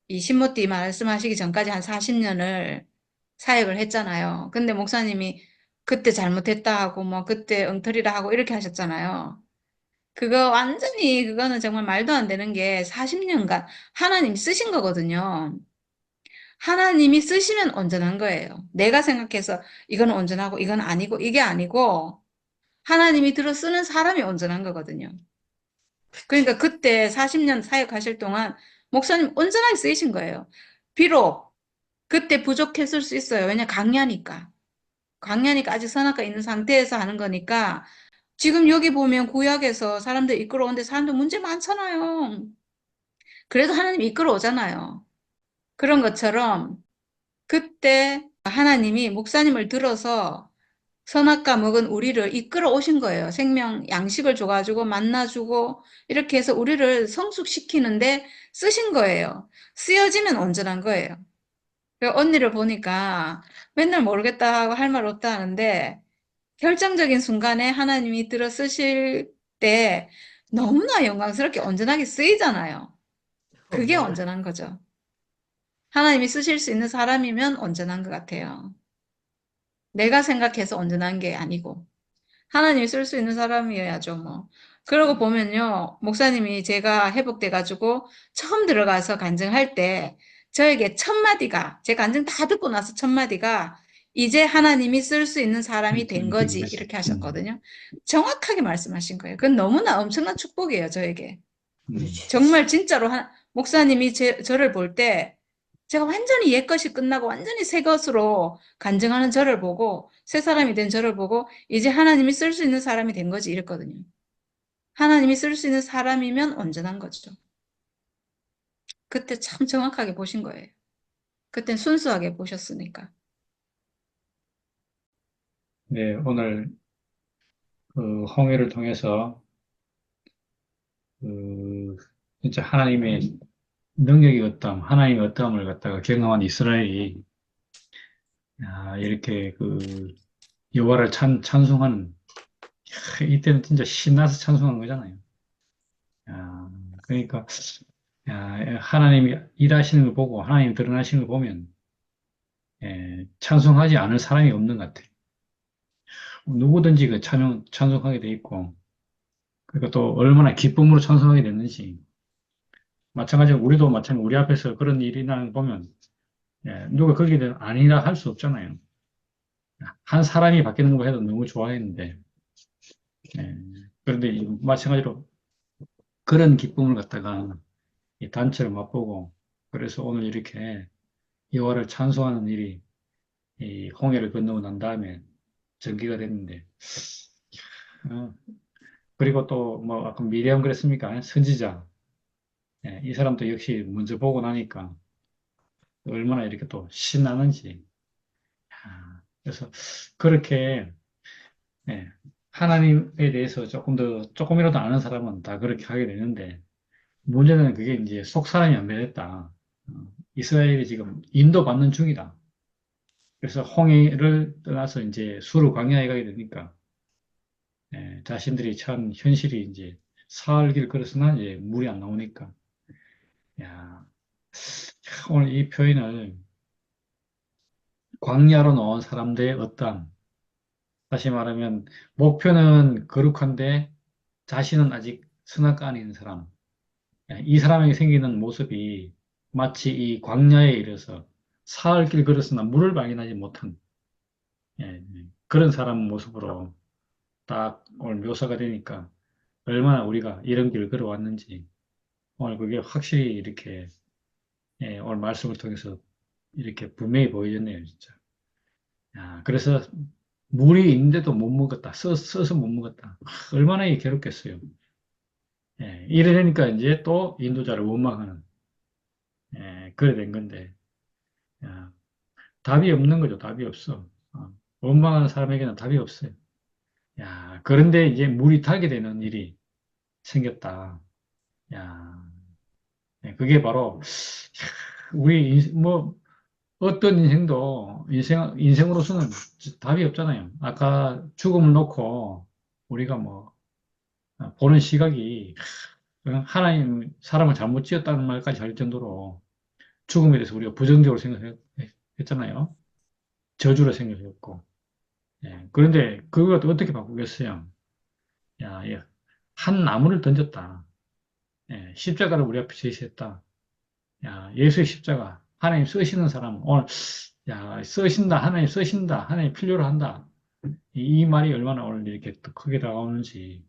이 신모띠 말씀하시기 전까지 한 40년을 사역을 했잖아요. 근데 목사님이 그때 잘못했다 하고 뭐 그때 엉터리라 하고 이렇게 하셨잖아요. 그거는 정말 말도 안 되는 게 40년간 하나님이 쓰신 거거든요. 하나님이 쓰시면 온전한 거예요. 내가 생각해서 이건 온전하고 이건 아니고 이게 아니고 하나님이 들어 쓰는 사람이 온전한 거거든요. 그러니까 그때 40년 사역하실 동안 목사님 온전하게 쓰이신 거예요. 비록 그때 부족했을 수 있어요. 왜냐 강야니까. 강야니까 아직 선악과 있는 상태에서 하는 거니까 지금 여기 보면 구약에서 사람들 이끌어오는데 사람들 문제 많잖아요. 그래도 하나님이 이끌어오잖아요. 그런 것처럼 그때 하나님이 목사님을 들어서 선악과 먹은 우리를 이끌어 오신 거예요. 생명 양식을 줘가지고 만나주고 이렇게 해서 우리를 성숙시키는데 쓰신 거예요. 쓰여지면 온전한 거예요. 언니를 보니까 맨날 모르겠다 하고 할 말 없다 하는데 결정적인 순간에 하나님이 들어 쓰실 때 너무나 영광스럽게 온전하게 쓰이잖아요. 그게
맞아요.
온전한 거죠. 하나님이 쓰실 수 있는 사람이면 온전한 것 같아요. 내가 생각해서 온전한 게 아니고 하나님이 쓸 수 있는 사람이어야죠, 뭐. 그러고 보면요, 목사님이 제가 회복돼가지고 처음 들어가서 간증할 때 저에게 첫 마디가, 제 간증 다 듣고 나서 첫 마디가 이제 하나님이 쓸 수 있는 사람이 된 거지, 이렇게 하셨거든요. 정확하게 말씀하신 거예요. 그건 너무나 엄청난 축복이에요, 저에게.
그렇지.
정말 진짜로 목사님이 저를 볼 때 제가 완전히 옛것이 끝나고 완전히 새 것으로 간증하는 저를 보고 새 사람이 된 저를 보고 이제 하나님이 쓸 수 있는 사람이 된 거지 이랬거든요. 하나님이 쓸 수 있는 사람이면 온전한 거죠. 그때 참 정확하게 보신 거예요. 그땐 순수하게 보셨으니까.
네, 오늘 그 홍해를 통해서 그 진짜 하나님의 능력이 어떠함, 하나님의 어떠함을 갖다가 경험한 이스라엘이 이렇게 그 여호와를 찬송하는 이때는 진짜 신나서 찬송한 거잖아요. 야, 그러니까 하나님이 일하시는 걸 보고 하나님이 드러나시는 걸 보면 찬송하지 않을 사람이 없는 것 같아요. 누구든지 그 찬송하게 돼 있고 그리고 또 얼마나 기쁨으로 찬송하게 됐는지 마찬가지로 우리도 마찬가지로 우리 앞에서 그런 일이 나는 거 보면 누가 거기에 대해 아니라 할 수 없잖아요. 한 사람이 바뀌는 거 해도 너무 좋아했는데 예, 그런데 마찬가지로 그런 기쁨을 갖다가 이 단체를 맛보고 그래서 오늘 이렇게 여호와를 찬송하는 일이 이 홍해를 건너고 난 다음에 전개가 됐는데 어, 그리고 또 뭐 아까 미리암 그랬습니까? 선지자 이 사람도 역시 먼저 보고 나니까 얼마나 이렇게 또 신나는지 그래서 그렇게 예, 하나님에 대해서 조금이라도 아는 사람은 다 그렇게 하게 되는데 문제는 그게 이제 속 사람이 안 변했다. 이스라엘이 지금 인도받는 중이다. 그래서 홍해를 떠나서 이제 수르 광야에 가게 되니까 자신들이 처한 현실이 이제 사흘 길 걸었으나 이제 물이 안 나오니까 야, 오늘 이 표현을 광야로 나온 사람들의 어떠함 다시 말하면 목표는 거룩한데 자신은 아직 선악가 안에 있는 사람 이 사람에게 생기는 모습이 마치 이 광야에 이르러서 사흘 길 걸었으나 물을 발견하지 못한 그런 사람 모습으로 딱 오늘 묘사가 되니까 얼마나 우리가 이런 길을 걸어왔는지 오늘 그게 확실히 이렇게 오늘 말씀을 통해서 이렇게 분명히 보여졌네요, 진짜. 그래서 물이 있는데도 못 먹었다. 써서 못 먹었다. 얼마나 괴롭겠어요. 이러니까 이제 또 인도자를 원망하는 그래 된 건데 야, 답이 없는 거죠. 답이 없어. 원망하는 사람에게는 답이 없어요. 그런데 이제 물이 타게 되는 일이 생겼다. 야, 그게 바로 우리 뭐 어떤 인생으로서는 답이 없잖아요. 아까 죽음을 놓고 우리가 뭐 보는 시각이 하나님 사람을 잘못 지었다는 말까지 할 정도로 죽음에 대해서 우리가 부정적으로 생각했잖아요. 저주로 생각했고. 그런데 그걸 어떻게 바꾸겠어요? 한 나무를 던졌다. 십자가를 우리 앞에 제시했다. 예수의 십자가. 하나님 쓰시는 사람, 오늘, 쓰신다. 하나님 쓰신다. 하나님 필요로 한다. 이 말이 얼마나 오늘 이렇게 또 크게 다가오는지.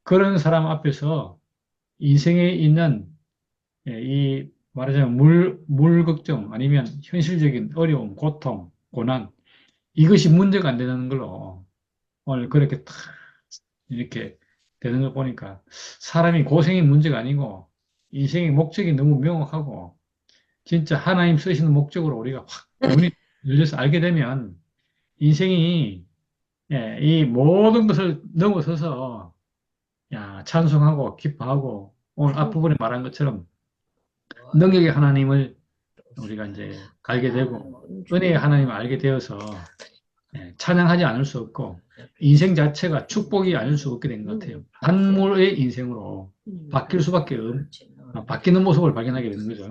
그런 사람 앞에서 인생에 있는, 이, 말하자면 물 걱정, 아니면 현실적인 어려움, 고통, 고난, 이것이 문제가 안 되는 걸로 오늘 그렇게 탁 이렇게 되는 걸 보니까 사람이 고생이 문제가 아니고 인생의 목적이 너무 명확하고 진짜 하나님 쓰시는 목적으로 우리가 확 눈이 열려서 알게 되면 인생이 예, 이 모든 것을 넘어서서 야, 찬송하고 기뻐하고 오늘 앞부분에 말한 것처럼 능력의 하나님을 우리가 이제 알게 되고 은혜의 하나님을 알게 되어서 찬양하지 않을 수 없고 인생 자체가 축복이 아닐 수 없게 된 것 같아요. 단물의 인생으로 바뀔 수밖에 바뀌는 모습을 발견하게 되는 거죠.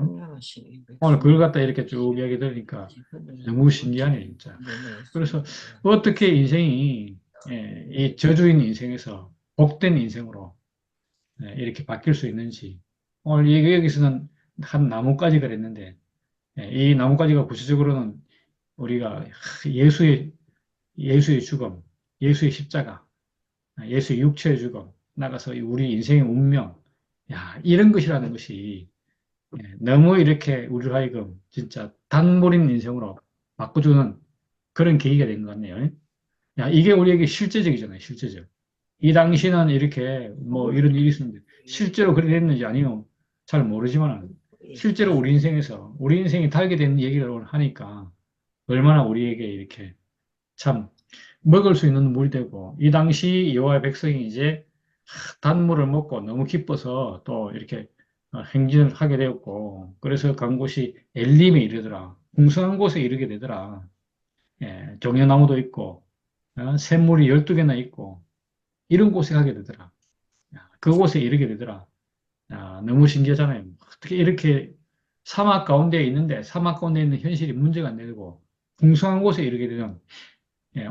오늘 그걸 갖다 이렇게 쭉 이야기 들으니까 너무 신기하네, 진짜. 그래서 어떻게 인생이 이 저주인 인생에서 복된 인생으로 이렇게 바뀔 수 있는지. 오늘 여기서는 한 나뭇가지 그랬는데 이 나뭇가지가 구체적으로는 우리가 예수의 죽음, 예수의 십자가, 예수의 육체의 죽음, 나가서 우리 인생의 운명, 야, 이런 것이라는 것이 너무 이렇게 우리로 하여금 진짜 단물인 인생으로 바꿔주는 그런 계기가 된 것 같네요. 야, 이게 우리에게 실제적이잖아요, 실제적. 이 당시는 이렇게 뭐 이런 일이 있었는데 실제로 그렇게 됐는지 아니요, 잘 모르지만 실제로 우리 인생이 달게 된 얘기를 하니까 얼마나 우리에게 이렇게 참 먹을 수 있는 물이 되고 이 당시 여호와의 백성이 이제 단물을 먹고 너무 기뻐서 또 이렇게 행진을 하게 되었고 그래서 간 곳이 엘림에 이르더라. 풍성한 곳에 이르게 되더라. 예, 종려나무도 있고 샘물이 12개나 있고 이런 곳에 가게 되더라. 야, 그곳에 이르게 되더라. 야, 너무 신기하잖아요. 어떻게 이렇게 사막 가운데 있는데 사막 가운데 있는 현실이 문제가 안 되고 풍성한 곳에 이르게 되는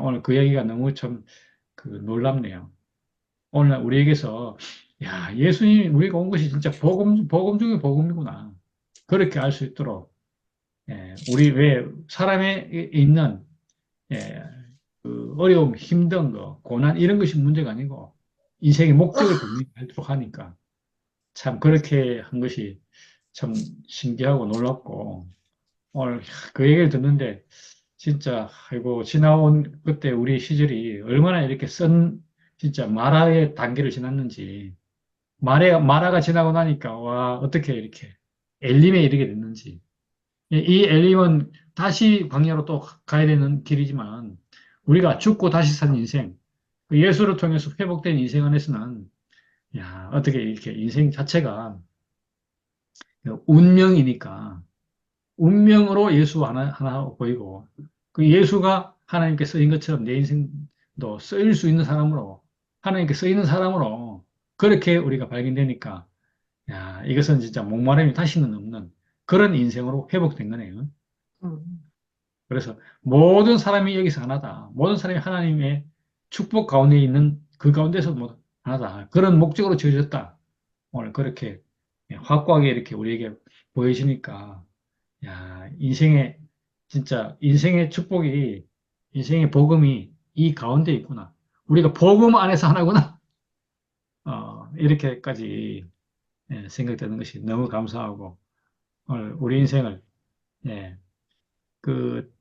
오늘 그 얘기가 너무 참 그 놀랍네요. 오늘 우리에게서 야, 예수님이 우리가 온 것이 진짜 복음 중에 복음이구나. 그렇게 알 수 있도록 우리 왜 사람에 있는 예, 그 어려움, 힘든 거, 고난 이런 것이 문제가 아니고 인생의 목적을 분명히하도록 하니까 참 그렇게 한 것이 참 신기하고 놀랍고 오늘 그 얘기를 듣는데 진짜 아이고 지나온 그때 우리 시절이 얼마나 이렇게 진짜 마라의 단계를 지났는지 마라가 지나고 나니까 와 어떻게 이렇게 엘림에 이르게 됐는지 이 엘림은 다시 광야로 또 가야 되는 길이지만 우리가 죽고 다시 산 인생 그 예수를 통해서 회복된 인생 안에서는 야 어떻게 이렇게 인생 자체가 운명이니까 운명으로 예수 하나 보이고 그 예수가 하나님께 쓰인 것처럼 내 인생도 쓰일 수 있는 사람으로 하나님께 쓰이는 사람으로 그렇게 우리가 발견되니까 야 이것은 진짜 목마름이 다시는 없는 그런 인생으로 회복된 거네요.
음.
그래서 모든 사람이 여기서 하나다. 모든 사람이 하나님의 축복 가운데 있는 그 가운데서 뭐 하나다. 그런 목적으로 지어졌다. 오늘 그렇게 확고하게 이렇게 우리에게 보여지니까 야, 진짜 인생의 축복이, 인생의 복음이 이 가운데 있구나. 우리가 복음 안에서 하나구나. 이렇게까지 생각되는 것이 너무 감사하고, 오늘 우리 인생을, 예, 그,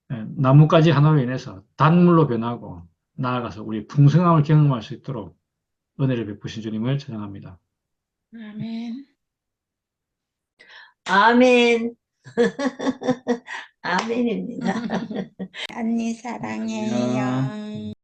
나뭇가지 하나로 인해서 단물로 변하고, 나아가서 우리 풍성함을 경험할 수 있도록 은혜를 베푸신 주님을 찬양합니다.
아멘.
아멘. 아멘입니다.
언니
안녕.
사랑해요.